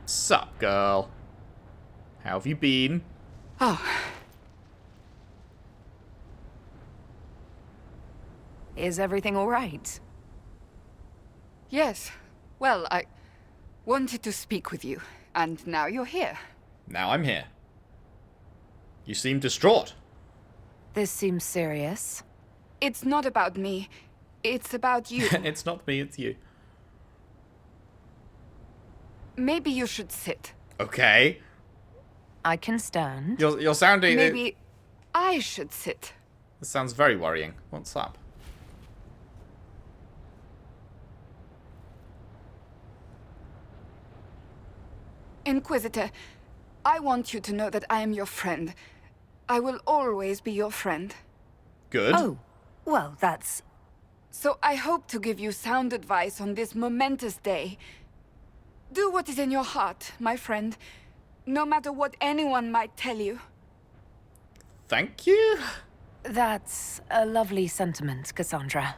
Sup, girl? How have you been? Oh. Is everything all right? Yes. Well, I wanted to speak with you, and now you're here. Now I'm here. You seem distraught. This seems serious. It's not about me. It's about you. It's not me, it's you. Maybe you should sit. Okay. I can stand. You're sounding... Maybe I should sit. This sounds very worrying. What's up? Inquisitor, I want you to know that I am your friend. I will always be your friend. Good. Oh, well, that's... So I hope to give you sound advice on this momentous day. Do what is in your heart, my friend, no matter what anyone might tell you. Thank you? That's a lovely sentiment, Cassandra.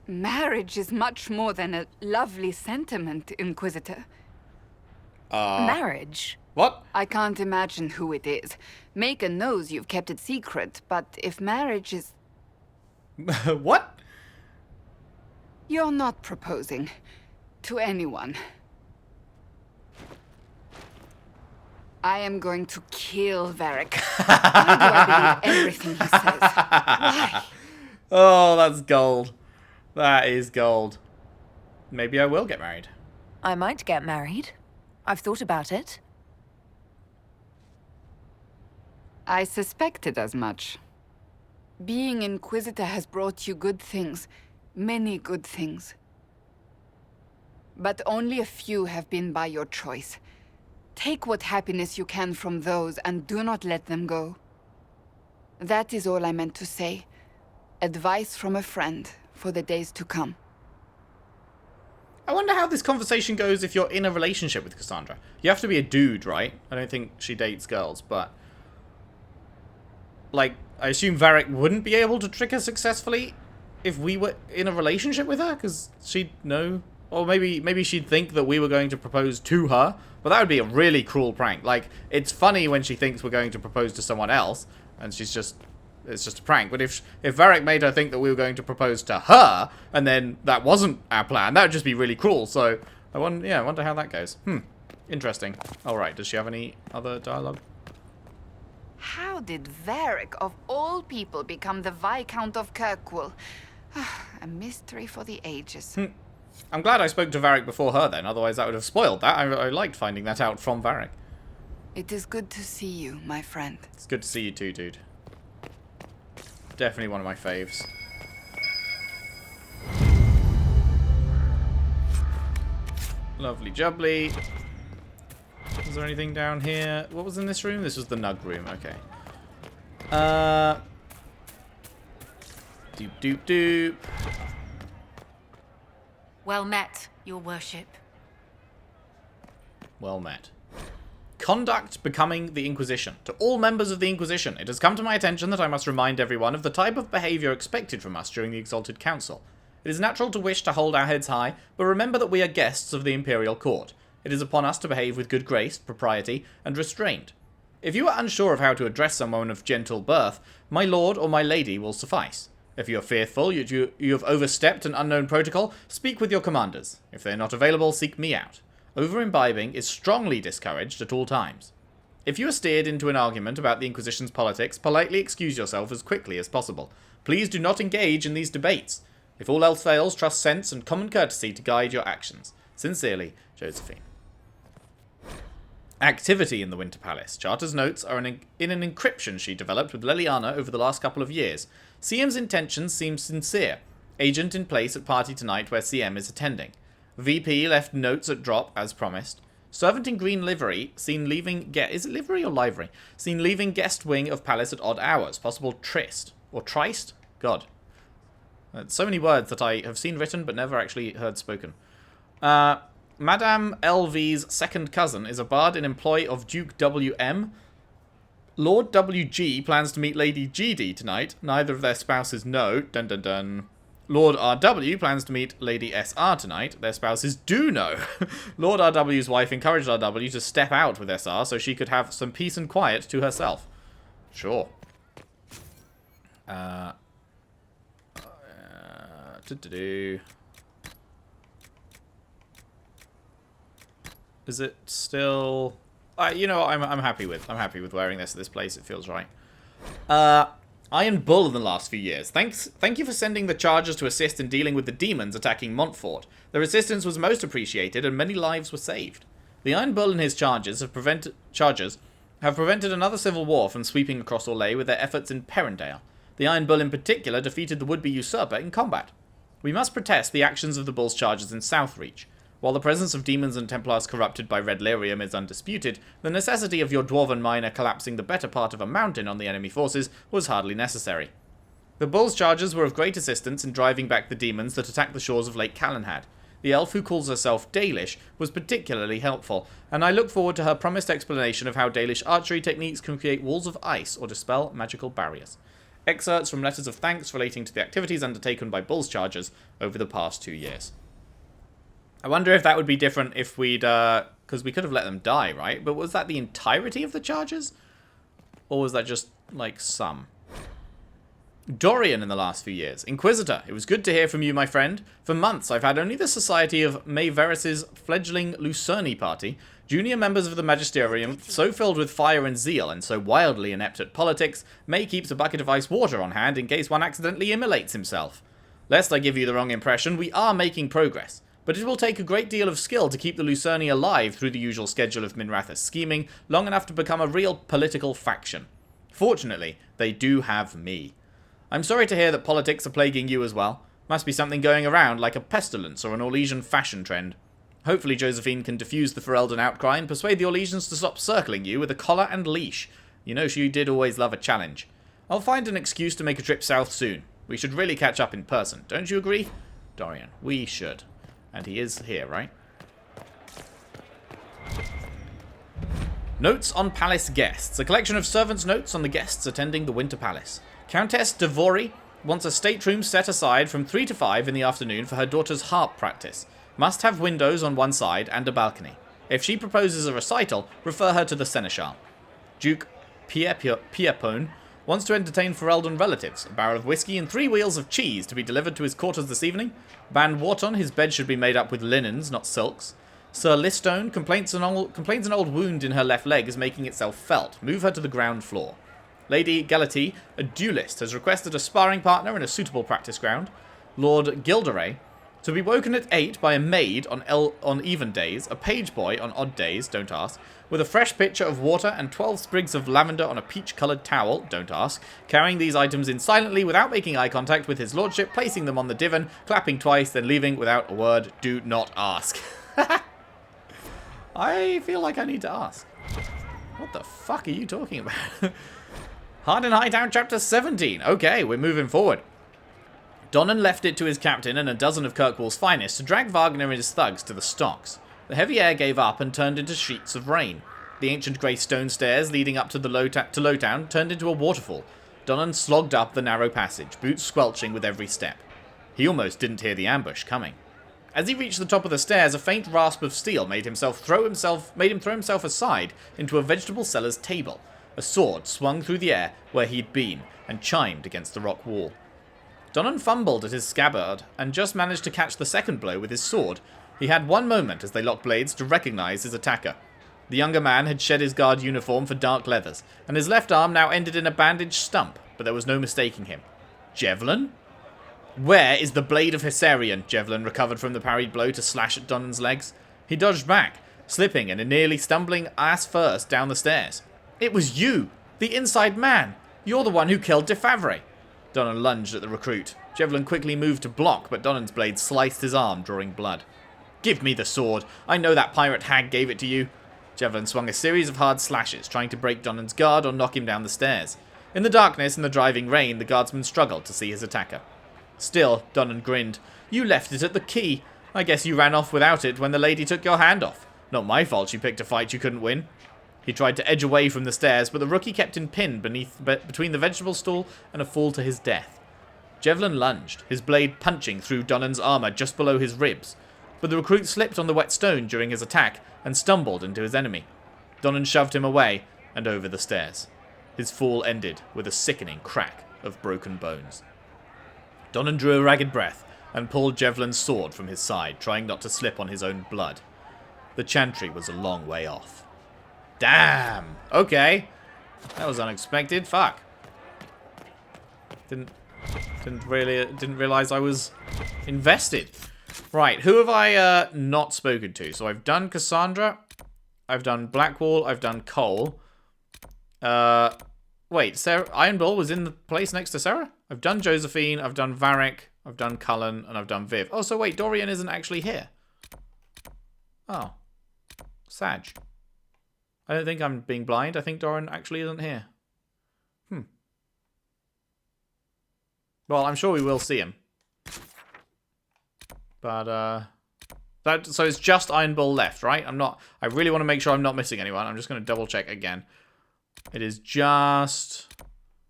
Marriage is much more than a lovely sentiment, Inquisitor. Marriage? What? I can't imagine who it is. Megan knows you've kept it secret, but if marriage is... What? You're not proposing to anyone. I am going to kill Varric. Why do I believe everything he says? Why? Oh, that's gold. That is gold. Maybe I will get married. I might get married. I've thought about it. I suspected as much. Being Inquisitor has brought you good things. Many good things. But only a few have been by your choice. Take what happiness you can from those and do not let them go. That is all I meant to say. Advice from a friend for the days to come. I wonder how this conversation goes if you're in a relationship with Cassandra. You have to be a dude, right? I don't think she dates girls, but... Like, I assume Varric wouldn't be able to trick her successfully if we were in a relationship with her, because she'd know... Or maybe she'd think that we were going to propose to her, but that would be a really cruel prank. Like, it's funny when she thinks we're going to propose to someone else, and she's just... It's just a prank. But if Varric made her think that we were going to propose to her, and then that wasn't our plan, that would just be really cruel. So, I wonder how that goes. Interesting. Alright, does she have any other dialogue? How did Varric, of all people, become the Viscount of Kirkwall? A mystery for the ages. I'm glad I spoke to Varric before her then, otherwise that would have spoiled that. I liked finding that out from Varric. It is good to see you, my friend. It's good to see you too, dude. Definitely one of my faves. Lovely jubbly. Is there anything down here? What was in this room? This was the Nug room, okay. Doop doop doop. Well met, your worship. Well met. Conduct becoming the Inquisition. To all members of the Inquisition, it has come to my attention that I must remind everyone of the type of behaviour expected from us during the Exalted Council. It is natural to wish to hold our heads high, but remember that we are guests of the Imperial Court. It is upon us to behave with good grace, propriety, and restraint. If you are unsure of how to address someone of gentle birth, my lord or my lady will suffice. If you are fearful you have overstepped an unknown protocol, speak with your commanders. If they are not available, seek me out. Over-imbibing is strongly discouraged at all times. If you are steered into an argument about the Inquisition's politics, politely excuse yourself as quickly as possible. Please do not engage in these debates. If all else fails, trust sense and common courtesy to guide your actions. Sincerely, Josephine. Activity in the Winter Palace. Charter's notes are in an encryption she developed with Leliana over the last couple of years. CM's intentions seem sincere. Agent in place at party tonight where CM is attending. VP left notes at drop as promised. Servant in green livery seen leaving is it livery or livery? Seen leaving guest wing of palace at odd hours. Possible tryst or tryst? God. So many words that I have seen written but never actually heard spoken. Madame LV's second cousin is a bard in employ of Duke WM. Lord WG plans to meet Lady GD tonight. Neither of their spouses know. Dun dun dun. Lord RW plans to meet Lady SR tonight. Their spouses do know. Lord RW's wife encouraged RW to step out with SR so she could have some peace and quiet to herself. Sure. Is it still? You know, I'm happy with wearing this at this place. It feels right. Iron Bull in the last few years. Thank you for sending the Chargers to assist in dealing with the demons attacking Montfort. Their assistance was most appreciated, and many lives were saved. The Iron Bull and his chargers have prevented another civil war from sweeping across Orlais with their efforts in Perrendale. The Iron Bull in particular defeated the would-be usurper in combat. We must protest the actions of the Bull's chargers in Southreach. While the presence of demons and Templars corrupted by Red Lyrium is undisputed, the necessity of your dwarven miner collapsing the better part of a mountain on the enemy forces was hardly necessary. The Bull's chargers were of great assistance in driving back the demons that attacked the shores of Lake Callanhad. The elf who calls herself Dalish was particularly helpful, and I look forward to her promised explanation of how Dalish archery techniques can create walls of ice or dispel magical barriers. Excerpts from letters of thanks relating to the activities undertaken by Bull's chargers over the past 2 years. I wonder if that would be different if we'd, because we could have let them die, right? But was that the entirety of the charges? Or was that just, like, some? Dorian in the last few years. Inquisitor, it was good to hear from you, my friend. For months, I've had only the society of Mayveris's fledgling Lucerni party, junior members of the Magisterium, so filled with fire and zeal and so wildly inept at politics, May keeps a bucket of ice water on hand in case one accidentally immolates himself. Lest I give you the wrong impression, we are making progress. But it will take a great deal of skill to keep the Lucerni alive through the usual schedule of Minrathous scheming, long enough to become a real political faction. Fortunately, they do have me. I'm sorry to hear that politics are plaguing you as well. Must be something going around, like a pestilence or an Orlesian fashion trend. Hopefully Josephine can diffuse the Ferelden outcry and persuade the Orlesians to stop circling you with a collar and leash. You know she did always love a challenge. I'll find an excuse to make a trip south soon. We should really catch up in person, don't you agree? Dorian, we should. And he is here, right? Notes on Palace Guests. A collection of servants' notes on the guests attending the Winter Palace. Countess Devori wants a stateroom set aside from 3 to 5 in the afternoon for her daughter's harp practice. Must have windows on one side and a balcony. If she proposes a recital, refer her to the Seneschal. Duke Pierpone wants to entertain Ferelden relatives. A barrel of whiskey and 3 wheels of cheese to be delivered to his quarters this evening. Ban Wharton, his bed should be made up with linens, not silks. Sir Listone complains an old wound in her left leg is making itself felt. Move her to the ground floor. Lady Galati, a duelist, has requested a sparring partner in a suitable practice ground. Lord Gilderay, to be woken at 8 by a maid on even days, a page boy on odd days, don't ask, with a fresh pitcher of water and 12 sprigs of lavender on a peach-coloured towel, don't ask, carrying these items in silently without making eye contact with his lordship, placing them on the divan, clapping twice, then leaving without a word, do not ask. I feel like I need to ask. What the fuck are you talking about? Hard in Hightown, Chapter 17. Okay, we're moving forward. Donnan left it to his captain and a dozen of Kirkwall's finest to drag Wagner and his thugs to the stocks. The heavy air gave up and turned into sheets of rain. The ancient grey stone stairs leading up to the Lowtown turned into a waterfall. Donnan slogged up the narrow passage, boots squelching with every step. He almost didn't hear the ambush coming. As he reached the top of the stairs, a faint rasp of steel made him throw himself aside into a vegetable seller's table. A sword swung through the air where he'd been and chimed against the rock wall. Donnan fumbled at his scabbard and just managed to catch the second blow with his sword. He had one moment as they locked blades to recognize his attacker. The younger man had shed his guard uniform for dark leathers, and his left arm now ended in a bandaged stump, but there was no mistaking him. Javelin? Where is the blade of Hessarian? Javelin recovered from the parried blow to slash at Donnan's legs. He dodged back, slipping and nearly stumbling ass first down the stairs. It was you! The inside man! You're the one who killed DeFavre! Donnan lunged at the recruit. Javelin quickly moved to block, but Donnan's blade sliced his arm, drawing blood. Give me the sword. I know that pirate hag gave it to you. Javelin swung a series of hard slashes, trying to break Donnan's guard or knock him down the stairs. In the darkness and the driving rain, the guardsman struggled to see his attacker. Still, Donnan grinned. You left it at the key. I guess you ran off without it when the lady took your hand off. Not my fault you picked a fight you couldn't win. He tried to edge away from the stairs, but the rookie kept him pinned between the vegetable stall and a fall to his death. Javelin lunged, his blade punching through Donnan's armor just below his ribs. But the recruit slipped on the wet stone during his attack and stumbled into his enemy. Donnan shoved him away and over the stairs. His fall ended with a sickening crack of broken bones. Donnan drew a ragged breath and pulled Javelin's sword from his side, trying not to slip on his own blood. The chantry was a long way off. Damn! Okay. That was unexpected. Fuck. Didn't realize I was invested. Right, who have I not spoken to? So I've done Cassandra, I've done Blackwall, I've done Cole. Wait, Sarah, Iron Bull was in the place next to Sarah? I've done Josephine, I've done Varric, I've done Cullen, and I've done Viv. Oh, so wait, Dorian isn't actually here. Oh. Sag. I don't think I'm being blind. I think Dorian actually isn't here. Well, I'm sure we will see him. But, so it's just Iron Bull left, right? I really want to make sure I'm not missing anyone. I'm just going to double check again. It is just...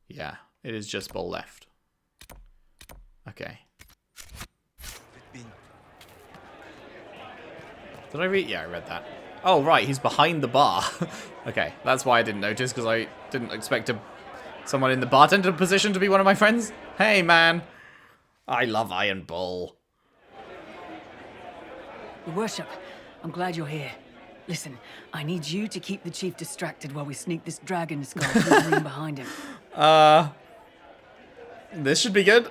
Yeah, it is just Bull left. Okay. Did I read? Yeah, I read that. Oh, right, he's behind the bar. Okay, that's why I didn't notice, because I didn't expect someone in the bartender position to be one of my friends. Hey, man. I love Iron Bull. Your worship, I'm glad you're here. Listen, I need you to keep the chief distracted while we sneak this dragon skull through the room behind him. This should be good.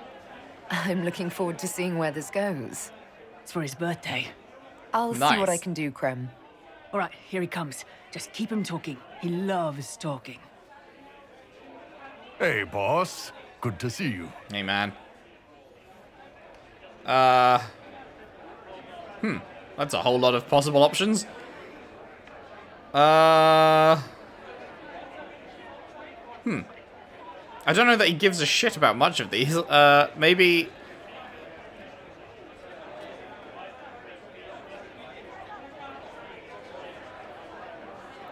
I'm looking forward to seeing where this goes. It's for his birthday. I'll see what I can do, Krem. All right, here he comes. Just keep him talking. He loves talking. Hey, boss. Good to see you. Hey, man. That's a whole lot of possible options. I don't know that he gives a shit about much of these. Maybe...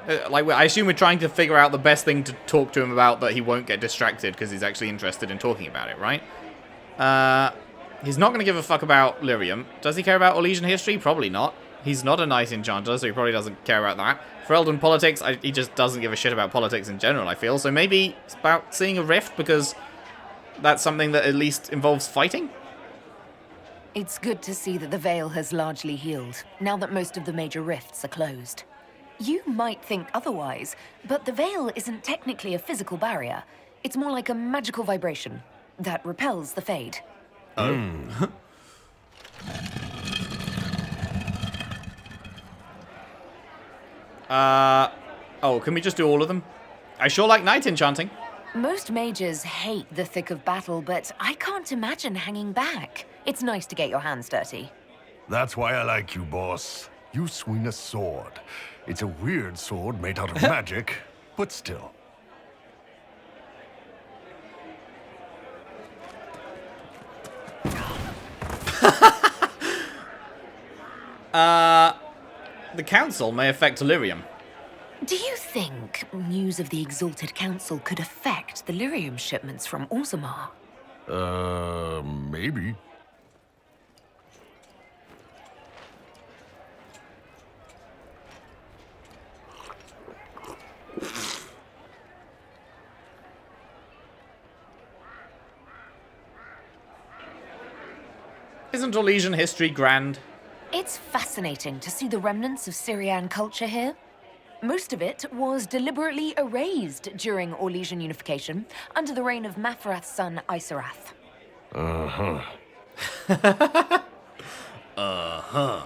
I assume we're trying to figure out the best thing to talk to him about that he won't get distracted because he's actually interested in talking about it, right? He's not going to give a fuck about Lyrium. Does he care about Orlesian history? Probably not. He's not a knight enchanter, so he probably doesn't care about that. For Elden politics, he just doesn't give a shit about politics in general, I feel. So maybe it's about seeing a rift because that's something that at least involves fighting? It's good to see that the Veil has largely healed, now that most of the major rifts are closed. You might think otherwise, but the Veil isn't technically a physical barrier. It's more like a magical vibration that repels the Fade. Oh. Oh, can we just do all of them? I sure like night enchanting. Most mages hate the thick of battle, but I can't imagine hanging back. It's nice to get your hands dirty. That's why I like you, boss. You swing a sword. It's a weird sword made out of magic, but still. The council may affect Illyrium. Do you think news of the Exalted Council could affect the lyrium shipments from Orzammar? Maybe. Isn't Orlesian history grand? It's fascinating to see the remnants of Syrian culture here. Most of it was deliberately erased during Orlesian unification under the reign of Mafarath's son Isarath. Uh-huh. Uh-huh.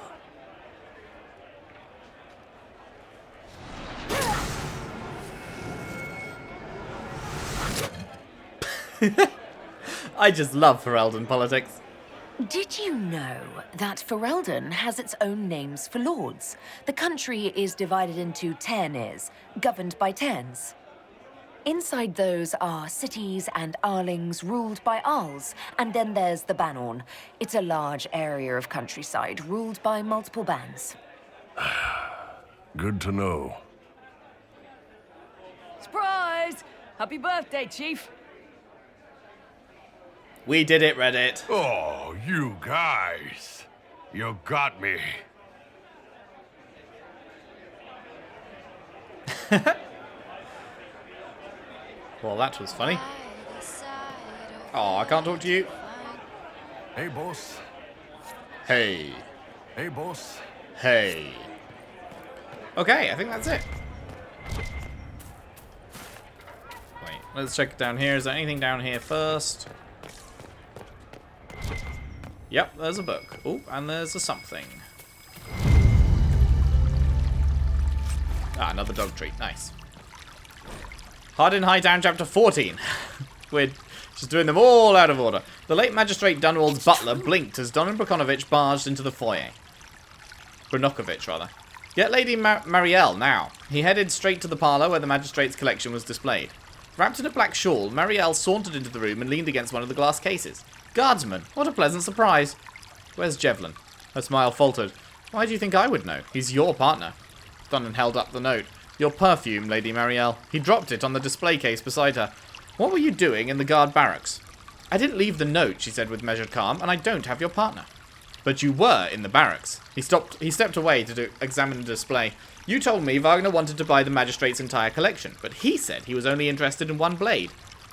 I just love Ferelden politics. Did you know that Ferelden has its own names for lords? The country is divided into Tairnirs, governed by Tairns. Inside those are cities and Arlings ruled by Arls, and then there's the Banorn. It's a large area of countryside ruled by multiple bands. Good to know. Surprise! Happy birthday, Chief. We did it, Reddit. Oh, you guys. You got me. Well, that was funny. Oh, I can't talk to you. Hey, boss. Hey. Hey, boss. Hey. Okay, I think that's it. Wait, let's check down here. Is there anything down here first? Yep, there's a book. Oh, and there's a something. Ah, another dog treat. Nice. Hard in Hightown, chapter 14. We're just doing them all out of order. The late Magistrate Dunwald's butler blinked as Donan Brakonovich barged into the foyer. Branokovich, rather. Get Lady Marielle now. He headed straight to the parlour where the magistrate's collection was displayed. Wrapped in a black shawl, Marielle sauntered into the room and leaned against one of the glass cases. Guardsman, what a pleasant surprise. Where's Jevlin? Her smile faltered. Why do you think I would know? He's your partner. Donan held up the note. Your perfume, Lady Marielle. He dropped it on the display case beside her. What were you doing in the guard barracks? I didn't leave the note, she said with measured calm, and I don't have your partner. But you were in the barracks. He stepped away to examine the display. You told me Wagner wanted to buy the magistrate's entire collection, but he said he was only interested in one blade.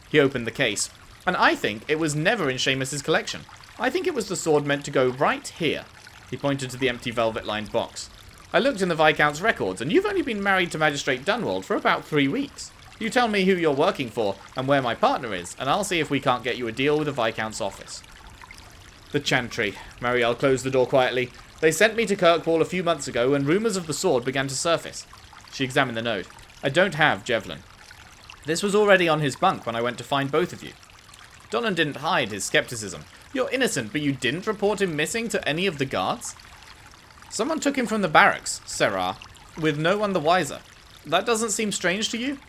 He opened the case. And I think it was never in Seamus's collection. I think it was the sword meant to go right here. He pointed to the empty velvet-lined box. I looked in the Viscount's records, and you've only been married to Magistrate Dunwald for about 3 weeks. You tell me who you're working for, and where my partner is, and I'll see if we can't get you a deal with the Viscount's office. The Chantry. Marielle closed the door quietly. They sent me to Kirkwall a few months ago, and rumours of the sword began to surface. She examined the note. I don't have Jevlin. This was already on his bunk when I went to find both of you. Donan didn't hide his skepticism. You're innocent, but you didn't report him missing to any of the guards? Someone took him from the barracks, Serra, with no one the wiser. That doesn't seem strange to you?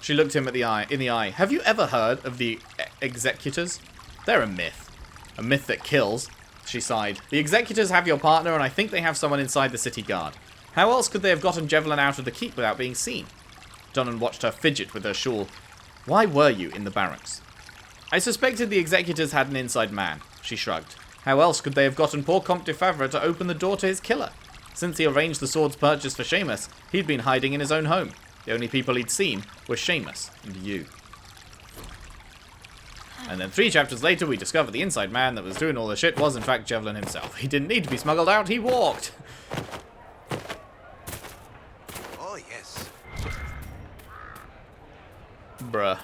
She looked him in the eye. Have you ever heard of the Executors? They're a myth. A myth that kills. She sighed. The Executors have your partner, and I think they have someone inside the city guard. How else could they have gotten Jevlin out of the keep without being seen? Donan watched her fidget with her shawl. Why were you in the barracks? I suspected the Executors had an inside man. She shrugged. How else could they have gotten poor Comte de Favre to open the door to his killer? Since he arranged the sword's purchase for Seamus, he'd been hiding in his own home. The only people he'd seen were Seamus and you. And then 3 chapters later, we discover the inside man that was doing all the shit was in fact Javelin himself. He didn't need to be smuggled out, he walked. Oh, yes. Bruh.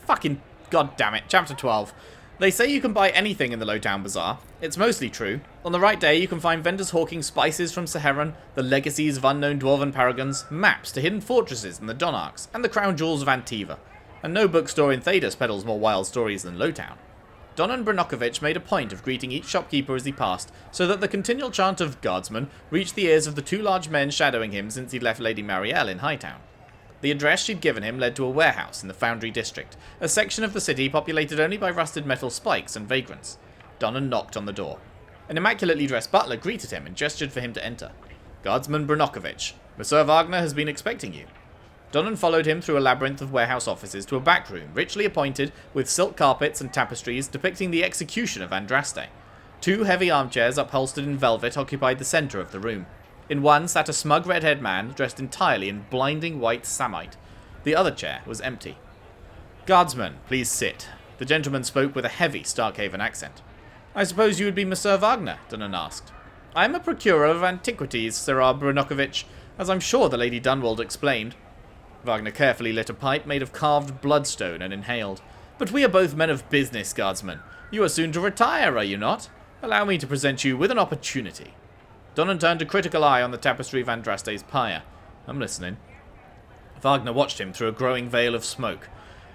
Fucking goddammit. Chapter 12. They say you can buy anything in the Lowtown Bazaar. It's mostly true. On the right day, you can find vendors hawking spices from Saharan, the legacies of unknown dwarven paragons, maps to hidden fortresses in the Donarchs, and the crown jewels of Antiva. And no bookstore in Thedas peddles more wild stories than Lowtown. Donan Branokovich made a point of greeting each shopkeeper as he passed, so that the continual chant of Guardsman reached the ears of the 2 large men shadowing him since he'd left Lady Marielle in Hightown. The address she'd given him led to a warehouse in the Foundry District, a section of the city populated only by rusted metal spikes and vagrants. Donan knocked on the door. An immaculately dressed butler greeted him and gestured for him to enter. Guardsman Branokovich, Monsieur Wagner has been expecting you. Donan followed him through a labyrinth of warehouse offices to a back room, richly appointed, with silk carpets and tapestries depicting the execution of Andraste. 2 heavy armchairs upholstered in velvet occupied the centre of the room. In one sat a smug red-haired man dressed entirely in blinding white samite. The other chair was empty. Guardsman, please sit. The gentleman spoke with a heavy Starkhaven accent. I suppose you would be Monsieur Wagner, Donan asked. I am a procurer of antiquities, Sir Branokovich, as I'm sure the Lady Dunwald explained. Wagner carefully lit a pipe made of carved bloodstone and inhaled. But we are both men of business, Guardsman. You are soon to retire, are you not? Allow me to present you with an opportunity. Donan turned a critical eye on the tapestry of Andraste's pyre. I'm listening. Wagner watched him through a growing veil of smoke.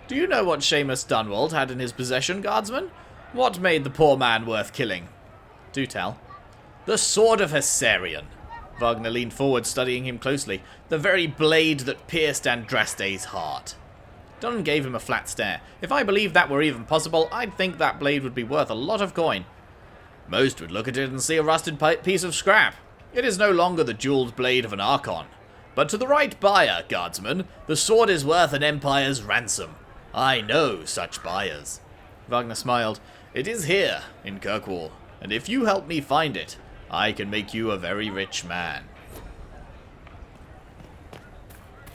Do you know what Seamus Dunwald had in his possession, Guardsman? What made the poor man worth killing? Do tell. The sword of Hessarian. Wagner leaned forward, studying him closely. The very blade that pierced Andraste's heart. Donan gave him a flat stare. If I believed that were even possible, I'd think that blade would be worth a lot of coin. Most would look at it and see a rusted piece of scrap. It is no longer the jeweled blade of an Archon. But to the right buyer, Guardsman, the sword is worth an empire's ransom. I know such buyers. Wagner smiled. It is here, in Kirkwall, and if you help me find it, I can make you a very rich man.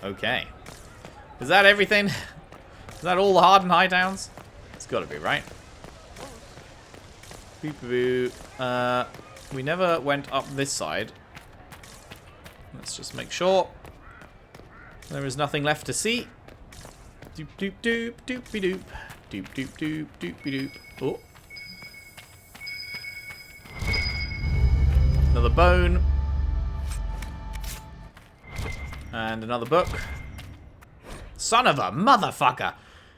Okay. Is that everything? Is that all the Hardened Hightowns? It's gotta be, right? We never went up this side. Let's just make sure there is nothing left to see. Doop doop doop doopy doop. Doop doop doop doopy doop. Oh. Another bone. And another book. Son of a motherfucker!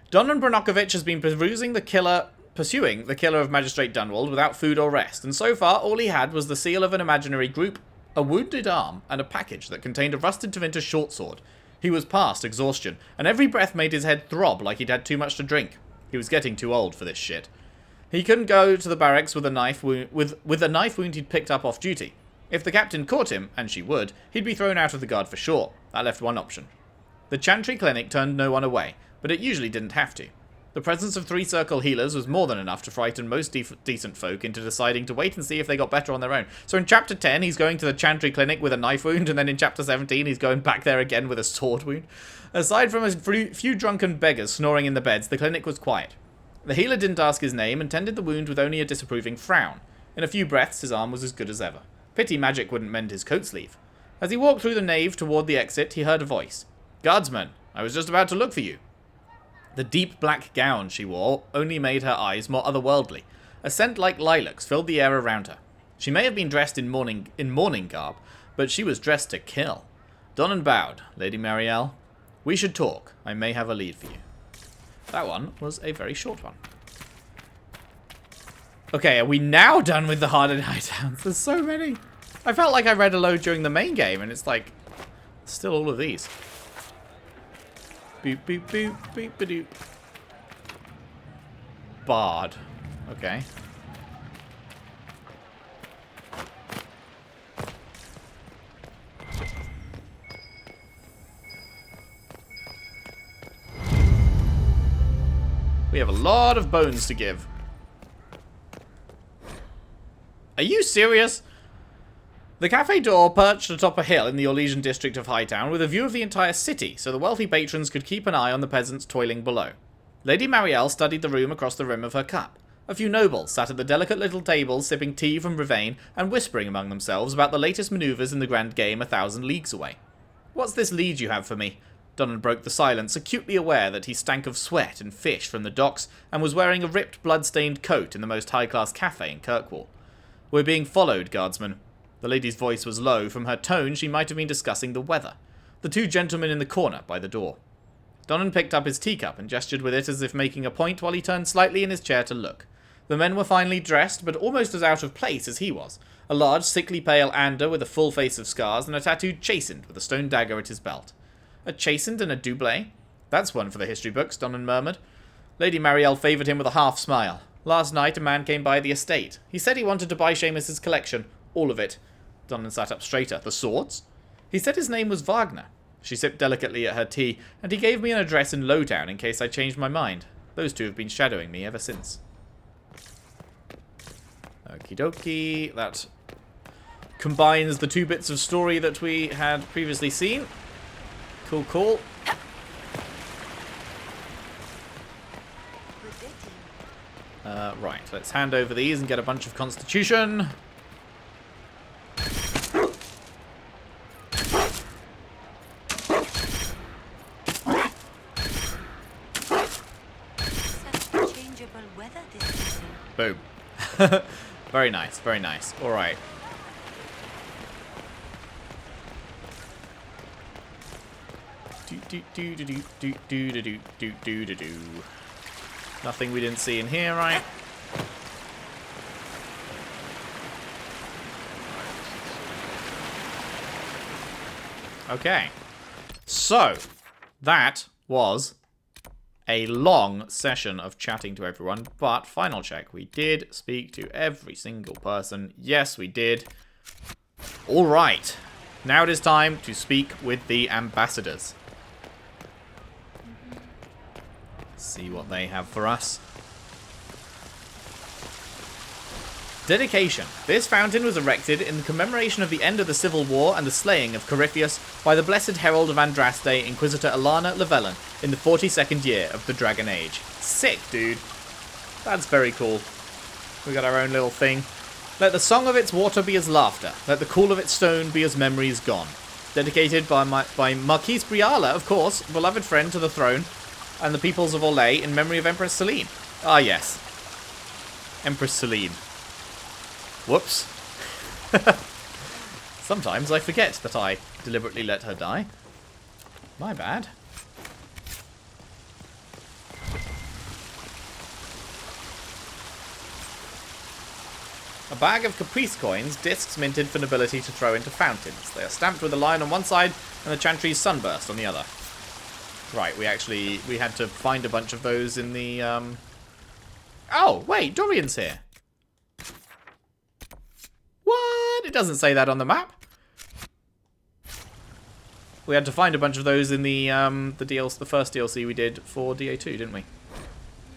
Donan Branokovich has been pursuing the killer of Magistrate Dunwald without food or rest, and so far all he had was the seal of an imaginary group, a wounded arm, and a package that contained a rusted Tevinter shortsword. He was past exhaustion, and every breath made his head throb like he'd had too much to drink. He was getting too old for this shit. He couldn't go to the barracks with a knife wound he'd picked up off duty. If the captain caught him, and she would, he'd be thrown out of the guard for sure. That left one option. The Chantry Clinic turned no one away, but it usually didn't have to. The presence of 3 circle healers was more than enough to frighten most decent folk into deciding to wait and see if they got better on their own. So in Chapter 10, he's going to the Chantry Clinic with a knife wound, and then in Chapter 17, he's going back there again with a sword wound. Aside from a few drunken beggars snoring in the beds, the clinic was quiet. The healer didn't ask his name and tended the wound with only a disapproving frown. In a few breaths, his arm was as good as ever. Pity magic wouldn't mend his coat sleeve. As he walked through the nave toward the exit, he heard a voice. Guardsman, I was just about to look for you. The deep black gown she wore only made her eyes more otherworldly. A scent like lilacs filled the air around her. She may have been dressed in mourning garb, but she was dressed to kill. Donan bowed. Lady Marielle, we should talk. I may have a lead for you. That one was a very short one. Okay, are we now done with the Hardened Hightowns? There's so many. I felt like I read a load during the main game, and it's like, still all of these. Boop, boop, boop, boop, ba-doop. Bard. Okay. We have a lot of bones to give. Are you serious? The cafe door perched atop a hill in the Orlesian district of Hightown with a view of the entire city, so the wealthy patrons could keep an eye on the peasants toiling below. Lady Marielle studied the room across the rim of her cup. A few nobles sat at the delicate little tables sipping tea from Rivain and whispering among themselves about the latest manoeuvres in the grand game 1,000 leagues away. "What's this lead you have for me?" Donnan broke the silence, acutely aware that he stank of sweat and fish from the docks and was wearing a ripped, blood-stained coat in the most high-class cafe in Kirkwall. "We're being followed, guardsman." The lady's voice was low. From her tone, she might have been discussing the weather. The two gentlemen in the corner by the door. Donnan picked up his teacup and gestured with it as if making a point while he turned slightly in his chair to look. The men were finely dressed, but almost as out of place as he was. A large, sickly pale Ander with a full face of scars and a tattooed Chastened with a stone dagger at his belt. A Chastened and a Doublé? That's one for the history books, Donnan murmured. Lady Marielle favoured him with a half smile. Last night a man came by the estate. He said he wanted to buy Seamus's collection. All of it. Donnan sat up straighter. The swords? He said his name was Wagner. She sipped delicately at her tea, and he gave me an address in Lowtown in case I changed my mind. Those two have been shadowing me ever since. Okie dokie. That combines the two bits of story that we had previously seen. Cool, cool. Right, let's hand over these and get a bunch of constitution. Boom. Very nice, very nice. Alright. Nothing we didn't see in here, right? Okay. So, that was a long session of chatting to everyone, but final check. We did speak to every single person. Yes, we did. All right. Now it is time to speak with the ambassadors. See what they have for us. Dedication. This fountain was erected in commemoration of the end of the Civil War and the slaying of Corypheus by the Blessed Herald of Andraste, Inquisitor Alana Llewellyn, in the 42nd year of the Dragon Age. Sick, dude. That's very cool. We got our own little thing. Let the song of its water be as laughter. Let the cool of its stone be as memories gone. Dedicated by Marquise Briala, of course, beloved friend to the throne, and the peoples of Orlais in memory of Empress Celine. Ah, yes. Empress Celine. Whoops. Sometimes I forget that I deliberately let her die. My bad. A bag of caprice coins, discs minted for nobility to throw into fountains. They are stamped with a lion on one side and the Chantry's sunburst on the other. Right, we had to find a bunch of those in the, Oh, wait, Dorian's here. What? It doesn't say that on the map. We had to find a bunch of those in the first DLC we did for DA2, didn't we?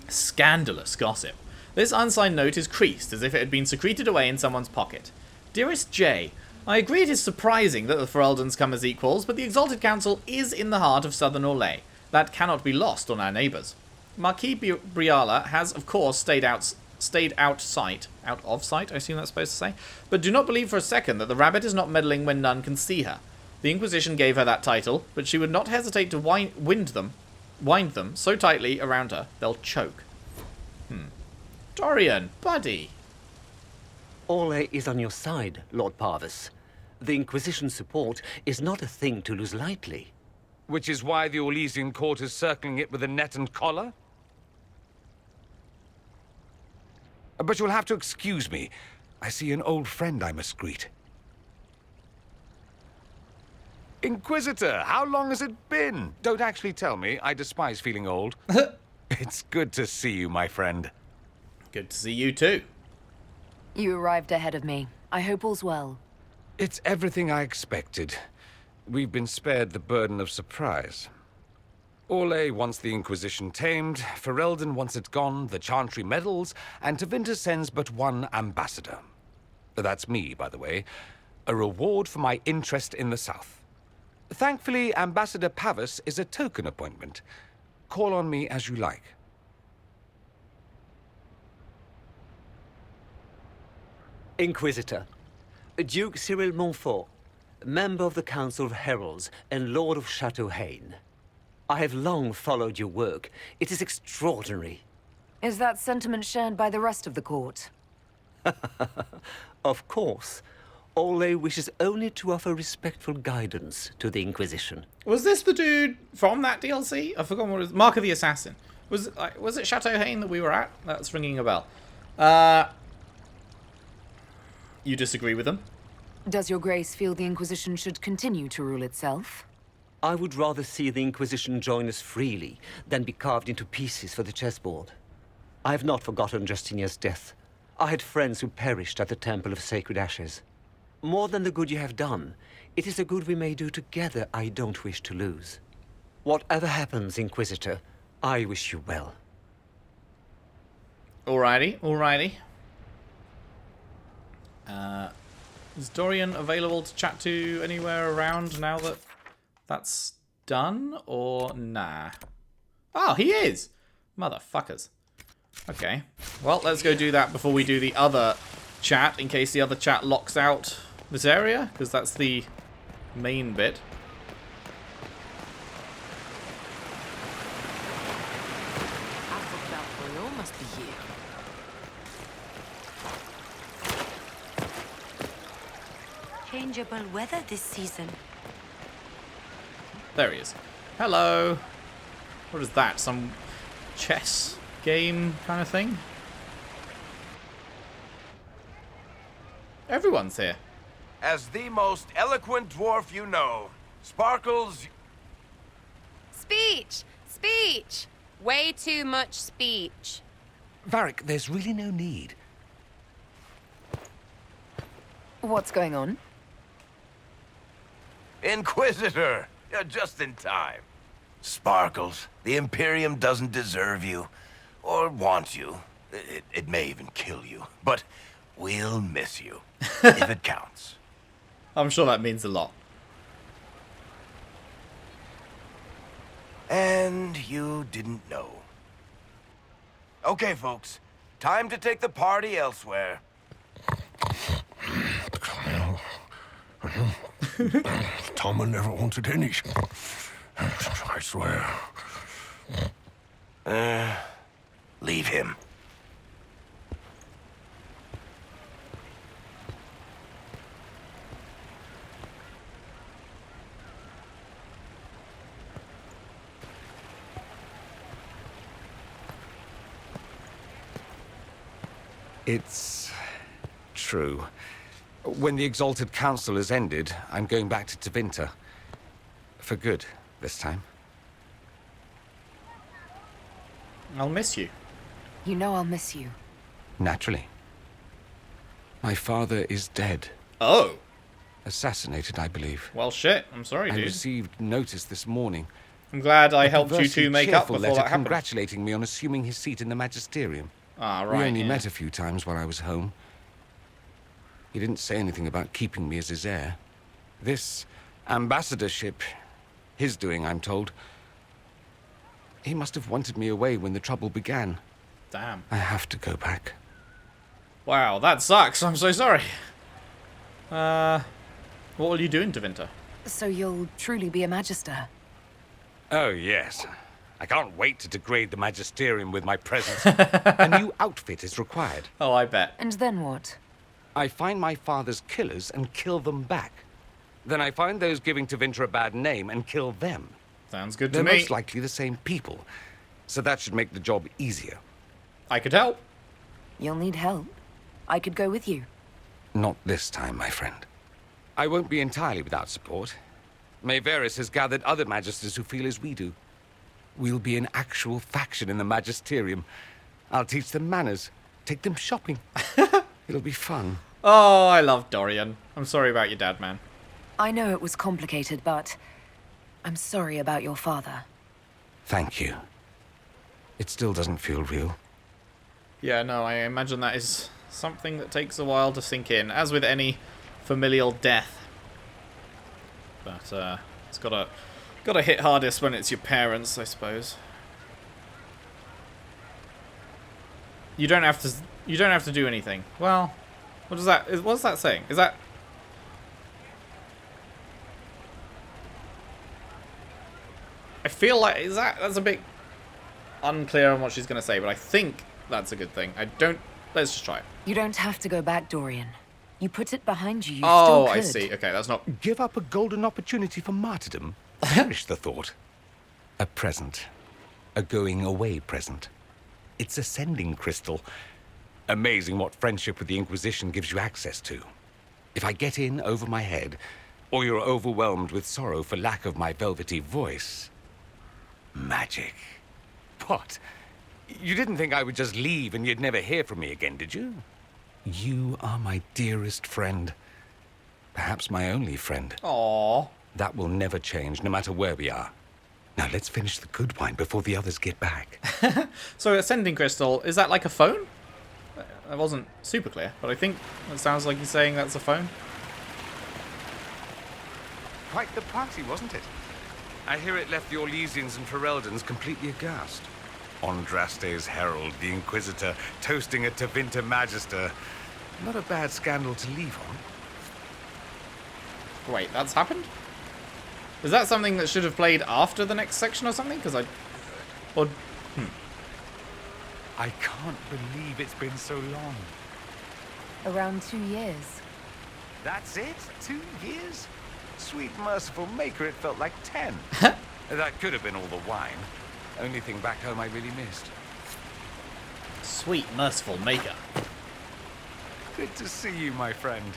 Scandalous gossip. This unsigned note is creased, as if it had been secreted away in someone's pocket. Dearest Jay, I agree it is surprising that the Fereldans come as equals, but the Exalted Council is in the heart of southern Orlais. That cannot be lost on our neighbours. Marquis Briala has, of course, stayed out of sight, I assume that's supposed to say, but do not believe for a second that the rabbit is not meddling when none can see her. The Inquisition gave her that title, but she would not hesitate to wind them so tightly around her they'll choke. Dorian, buddy. Orlais is on your side, Lord Parvis. The Inquisition's support is not a thing to lose lightly. Which is why the Orlesian court is circling it with a net and collar? But you'll have to excuse me. I see an old friend I must greet. Inquisitor, how long has it been? Don't actually tell me. I despise feeling old. It's good to see you, my friend. Good to see you too. You arrived ahead of me. I hope all's well. It's everything I expected. We've been spared the burden of surprise. Orlais wants the Inquisition tamed, Ferelden wants it gone, the Chantry meddles, and Tevinter sends but one ambassador. That's me, by the way. a reward for my interest in the South. Thankfully, Ambassador Pavus is a token appointment. Call on me as you like. Inquisitor, Duke Cyril Montfort, member of the Council of Heralds and Lord of Chateau Haine. I have long followed your work. It is extraordinary. Is that sentiment shared by the rest of the court? Of course. Ole wishes only to offer respectful guidance to the Inquisition. Was this the dude from that DLC? I forgot what it was. Mark of the Assassin. Was it Chateau Haine that we were at? That's ringing a bell. You disagree with them? Does your grace feel the Inquisition should continue to rule itself? I would rather see the Inquisition join us freely than be carved into pieces for the chessboard. I have not forgotten Justinia's death. I had friends who perished at the Temple of Sacred Ashes. More than the good you have done, it is a good we may do together I don't wish to lose. Whatever happens, Inquisitor, I wish you well. Alrighty, alrighty. Is Dorian available to chat to anywhere around now that that's done, or nah? Oh, he is! Motherfuckers. Okay. Well, let's go do that before we do the other chat, in case the other chat locks out this area, because that's the main bit. Must be here. Changeable weather this season. There he is. Hello. What is that? Some chess game kind of thing? Everyone's here. As the most eloquent dwarf you know, Sparkles... Speech! Speech! Way too much speech. Varric, there's really no need. What's going on? Inquisitor! You're just in time. Sparkles, the Imperium doesn't deserve you. Or want you. It may even kill you. But we'll miss you. If it counts. I'm sure that means a lot. And you didn't know. Okay, folks. Time to take the party elsewhere. Tama never wanted any. I swear. Leave him. It's true. When the Exalted Council has ended, I'm going back to Tevinter. For good, this time. I'll miss you. You know I'll miss you. Naturally. My father is dead. Oh. Assassinated, I believe. Well, shit. I'm sorry, dude. I received notice this morning. I'm glad I helped you two make up before letter that happened. congratulating me on assuming his seat in the Magisterium. Ah, right. We only yeah. met a few times while I was home. He didn't say anything about keeping me as his heir. This ambassadorship, his doing, I'm told. He must have wanted me away when the trouble began. Damn. I have to go back. Wow, that sucks. I'm so sorry. What will you do in Tevinter? So you'll truly be a Magister? Oh, yes. I can't wait to degrade the Magisterium with my presence. A new outfit is required. Oh, I bet. And then what? I find my father's killers and kill them back. Then I find those giving Tevinter a bad name and kill them. Sounds good to They're me. most likely the same people, so that should make the job easier. I could help. You'll need help. I could go with you. Not this time, my friend. I won't be entirely without support. Maevaris has gathered other Magisters who feel as we do. We'll be an actual faction in the Magisterium. I'll teach them manners, take them shopping. It'll be fun. Oh, I love Dorian. I'm sorry about your dad, man. I know it was complicated, but I'm sorry about your father. Thank you. It still doesn't feel real. Yeah, no, I imagine that is something that takes a while to sink in, as with any familial death. But it's gotta hit hardest when it's your parents, I suppose. You don't have to do anything. Well, what's that saying? Is that... I feel like that's a bit unclear on what she's gonna say, but I think that's a good thing. Let's just try it. You don't have to go back, Dorian. You put it behind you. You Oh, still could. I see. Okay, that's not... Give up a golden opportunity for martyrdom? Perish the thought. A present. A going-away present. It's a sending crystal. Amazing what friendship with the Inquisition gives you access to. If I get in over my head, or you're overwhelmed with sorrow for lack of my velvety voice... Magic. What? You didn't think I would just leave and you'd never hear from me again, did you? You are my dearest friend. Perhaps my only friend. Aww. That will never change, no matter where we are. Now let's finish the good wine before the others get back. So a sending crystal, is that like a phone? That wasn't super clear, but I think it sounds like he's saying that's a phone. Quite the party, wasn't it? I hear it left the Orlesians and Fereldans completely aghast. Andraste's herald, the Inquisitor, toasting a Tevinter Magister. Not a bad scandal to leave on. Wait, that's happened? Is that something that should have played after the next section or something? Because I can't believe it's been so long. Around 2 years. That's it? 2 years? Sweet merciful maker, it felt like 10. That could have been all the wine. Only thing back home I really missed. Sweet merciful maker. Good to see you, my friend.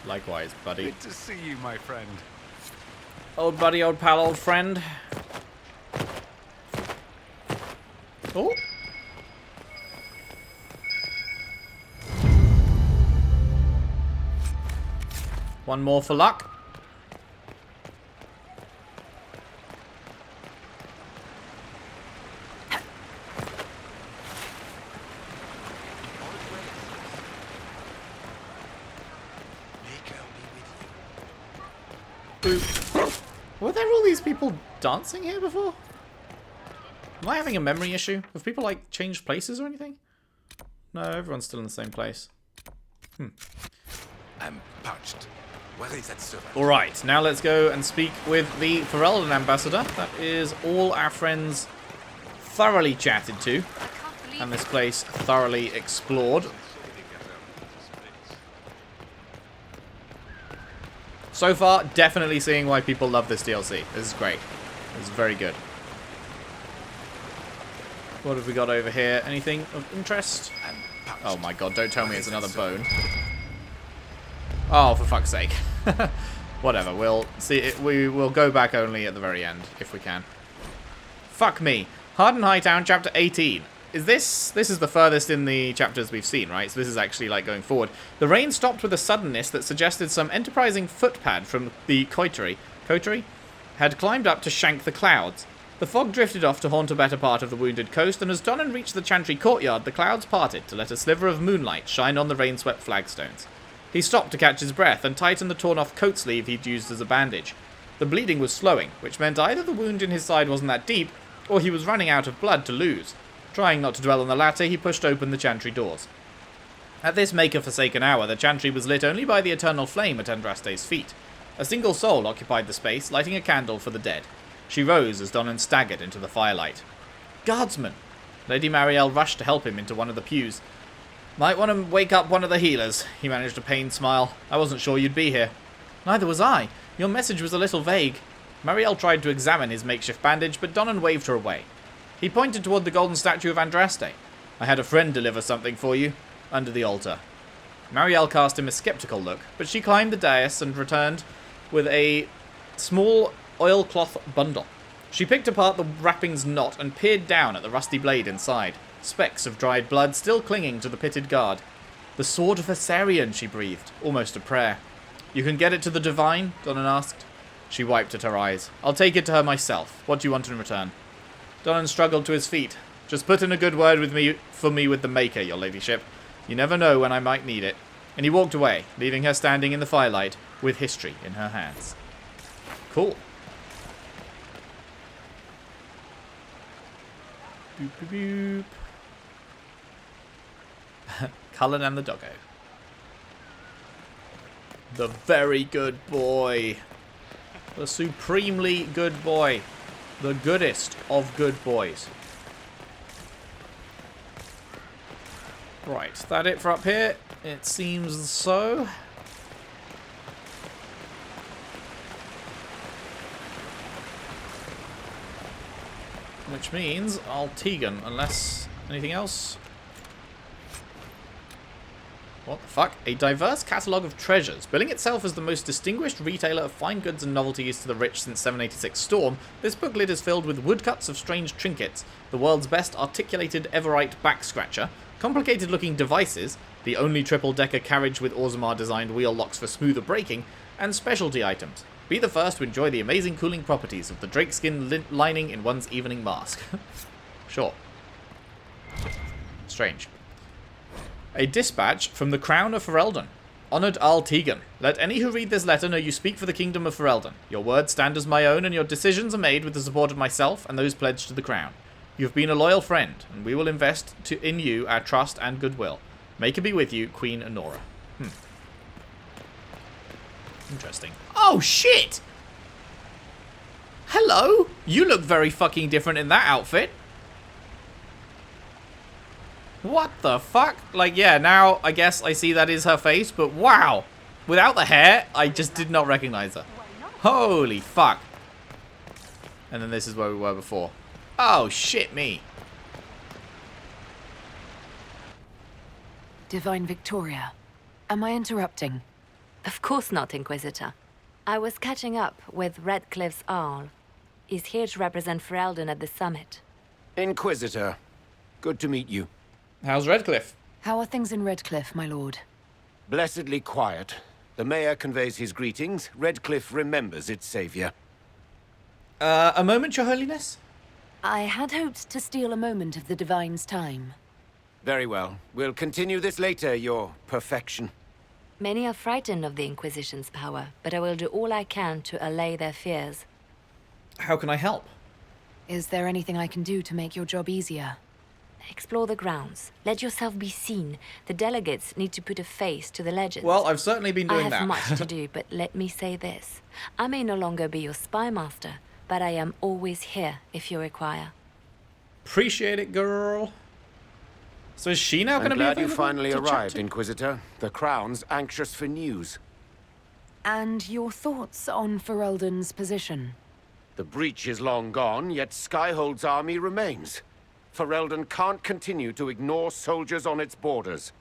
Likewise, buddy. Good to see you, my friend. Old buddy, old pal, old friend. Oh. One more for luck. Were there all these people dancing here before? Am I having a memory issue? Have people, like, changed places or anything? No, everyone's still in the same place. I'm parched. Where is that servant? Alright, now let's go and speak with the Ferelden ambassador. That is all our friends thoroughly chatted to. And this place thoroughly explored. So far, definitely seeing why people love this DLC. This is great. This is very good. What have we got over here? Anything of interest? Oh my god, don't tell me it's another bone. Oh, for fuck's sake. Whatever, we'll see it. We will go back only at the very end, if we can. Fuck me. Harden Hightown, chapter 18. This is the furthest in the chapters we've seen, right? So this is actually like going forward. The rain stopped with a suddenness that suggested some enterprising footpad from the coterie had climbed up to shank the clouds. The fog drifted off to haunt a better part of the wounded coast, and as Donnan reached the Chantry courtyard, the clouds parted to let a sliver of moonlight shine on the rain-swept flagstones. He stopped to catch his breath and tightened the torn-off coat sleeve he'd used as a bandage. The bleeding was slowing, which meant either the wound in his side wasn't that deep, or he was running out of blood to lose. Trying not to dwell on the latter, he pushed open the Chantry doors. At this Maker-forsaken hour, the Chantry was lit only by the eternal flame at Andraste's feet. A single soul occupied the space, lighting a candle for the dead. She rose as Donnan staggered into the firelight. Guardsman! Lady Marielle rushed to help him into one of the pews. Might want to wake up one of the healers, he managed a pained smile. I wasn't sure you'd be here. Neither was I. Your message was a little vague. Marielle tried to examine his makeshift bandage, but Donnan waved her away. He pointed toward the golden statue of Andraste. I had a friend deliver something for you, under the altar. Marielle cast him a skeptical look, but she climbed the dais and returned with a small oilcloth bundle. She picked apart the wrapping's knot and peered down at the rusty blade inside, specks of dried blood still clinging to the pitted guard. The sword of Asarion, she breathed, almost a prayer. You can get it to the Divine? Donnan asked. She wiped at her eyes. I'll take it to her myself. What do you want in return? Donnan struggled to his feet. Just put in a good word with me for me with the Maker, your ladyship. You never know when I might need it. And he walked away, leaving her standing in the firelight with history in her hands. Cool. Boop, boop, boop. Cullen and the doggo. The very good boy. The supremely good boy. The goodest of good boys. Right, is that it for up here? It seems so. Which means Altegan, unless anything else. What the fuck? A diverse catalogue of treasures. Billing itself as the most distinguished retailer of fine goods and novelties to the rich since 786 Storm, this booklet is filled with woodcuts of strange trinkets, the world's best articulated Everite back-scratcher, complicated-looking devices, the only triple-decker carriage with Orzammar-designed wheel locks for smoother braking, and specialty items. Be the first to enjoy the amazing cooling properties of the drakeskin lining in one's evening mask. Sure. Strange. A dispatch from the Crown of Ferelden. Honoured Arl Tegan, let any who read this letter know you speak for the Kingdom of Ferelden. Your words stand as my own, and your decisions are made with the support of myself and those pledged to the Crown. You have been a loyal friend, and we will invest in you our trust and goodwill. May it be with you, Queen Honora. Interesting. Oh, shit! Hello? You look very fucking different in that outfit. What the fuck? Like, yeah, now I guess I see that is her face, but wow. Without the hair, I just did not recognize her. Holy fuck. And then this is where we were before. Oh, shit me. Divine Victoria, am I interrupting? Of course not, Inquisitor. I was catching up with Redcliffe's Arl. He's here to represent Ferelden at the summit. Inquisitor, good to meet you. How's Redcliffe? How are things in Redcliffe, my lord? Blessedly quiet. The mayor conveys his greetings. Redcliffe remembers its savior. A moment, Your Holiness? I had hoped to steal a moment of the Divine's time. Very well. We'll continue this later, your perfection. Many are frightened of the Inquisition's power, but I will do all I can to allay their fears. How can I help? Is there anything I can do to make your job easier? Explore the grounds. Let yourself be seen. The delegates need to put a face to the legends. Well, I've certainly been doing that. I have much to do, but let me say this. I may no longer be your spy master, but I am always here if you require. Appreciate it, girl. So is she now going to be glad you available finally to chat arrived, to? Inquisitor. The Crown's anxious for news. And your thoughts on Ferelden's position? The breach is long gone, yet Skyhold's army remains. Ferelden can't continue to ignore soldiers on its borders.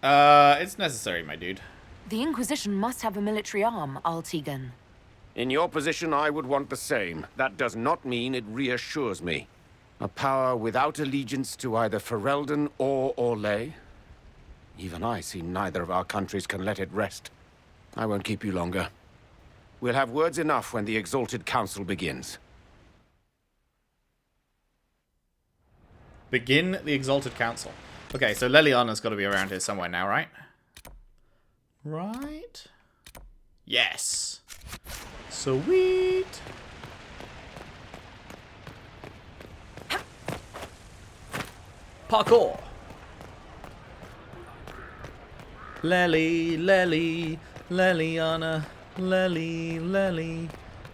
It's necessary, my dude. The Inquisition must have a military arm, Altegan. In your position, I would want the same. That does not mean it reassures me. A power without allegiance to either Ferelden or Orlais? Even I see neither of our countries can let it rest. I won't keep you longer. We'll have words enough when the Exalted Council begins. Begin the Exalted Council. Okay, so Leliana's got to be around here somewhere now, right? Right? Yes. Sweet. Parkour. Leliana,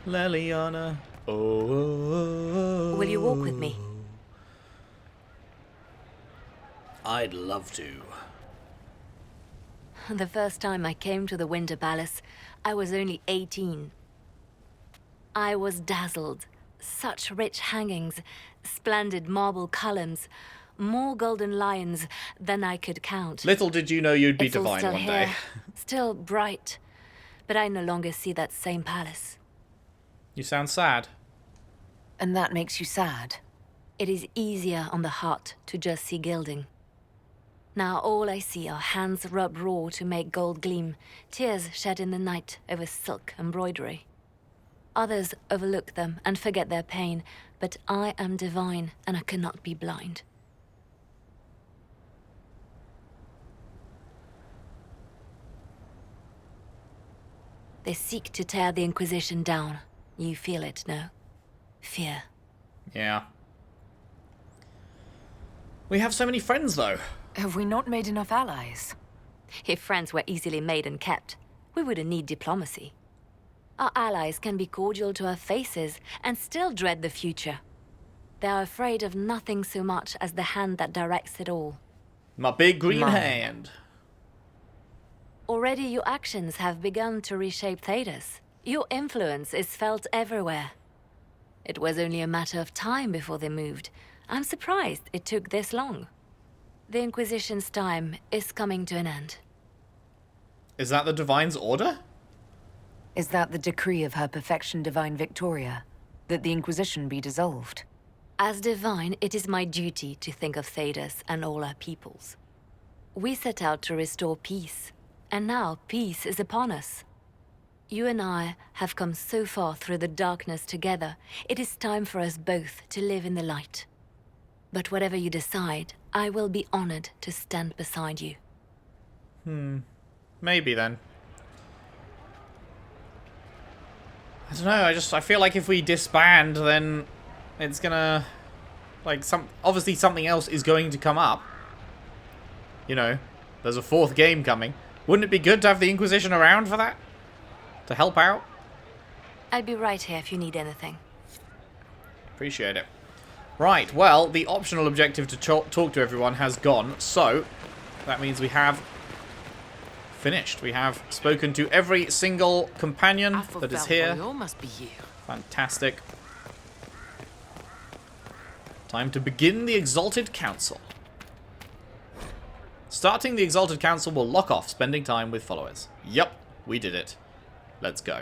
Leliana. Oh. Will you walk with me? I'd love to. The first time I came to the Winter Palace, I was only 18. I was dazzled. Such rich hangings, splendid marble columns, more golden lions than I could count. Little did you know you'd be It's all divine still one here, day. still bright, but I no longer see that same palace. You sound sad. And that makes you sad? It is easier on the heart to just see gilding. Now all I see are hands rubbed raw to make gold gleam, tears shed in the night over silk embroidery. Others overlook them and forget their pain, but I am divine and I cannot be blind. They seek to tear the Inquisition down. You feel it, no? Fear. Yeah. We have so many friends, though. Have we not made enough allies? If friends were easily made and kept, we wouldn't need diplomacy. Our allies can be cordial to our faces and still dread the future. They are afraid of nothing so much as the hand that directs it all. My big green hand. Already your actions have begun to reshape Thedas. Your influence is felt everywhere. It was only a matter of time before they moved. I'm surprised it took this long. The Inquisition's time is coming to an end. Is that the Divine's order? Is that the decree of Her Perfection Divine Victoria? That the Inquisition be dissolved? As Divine, it is my duty to think of Thedas and all our peoples. We set out to restore peace, and now peace is upon us. You and I have come so far through the darkness together, it is time for us both to live in the light. But whatever you decide, I will be honored to stand beside you. Maybe then. I don't know, I feel like if we disband, then it's gonna... Like, obviously something else is going to come up. You know, there's a 4th game coming. Wouldn't it be good to have the Inquisition around for that? To help out? I'll be right here if you need anything. Appreciate it. Right, well, the optional objective to talk to everyone has gone, so that means we have finished. We have spoken to every single companion that is here. Must be here. Fantastic. Time to begin the Exalted Council. Starting the Exalted Council will lock off spending time with followers. Yup, we did it. Let's go.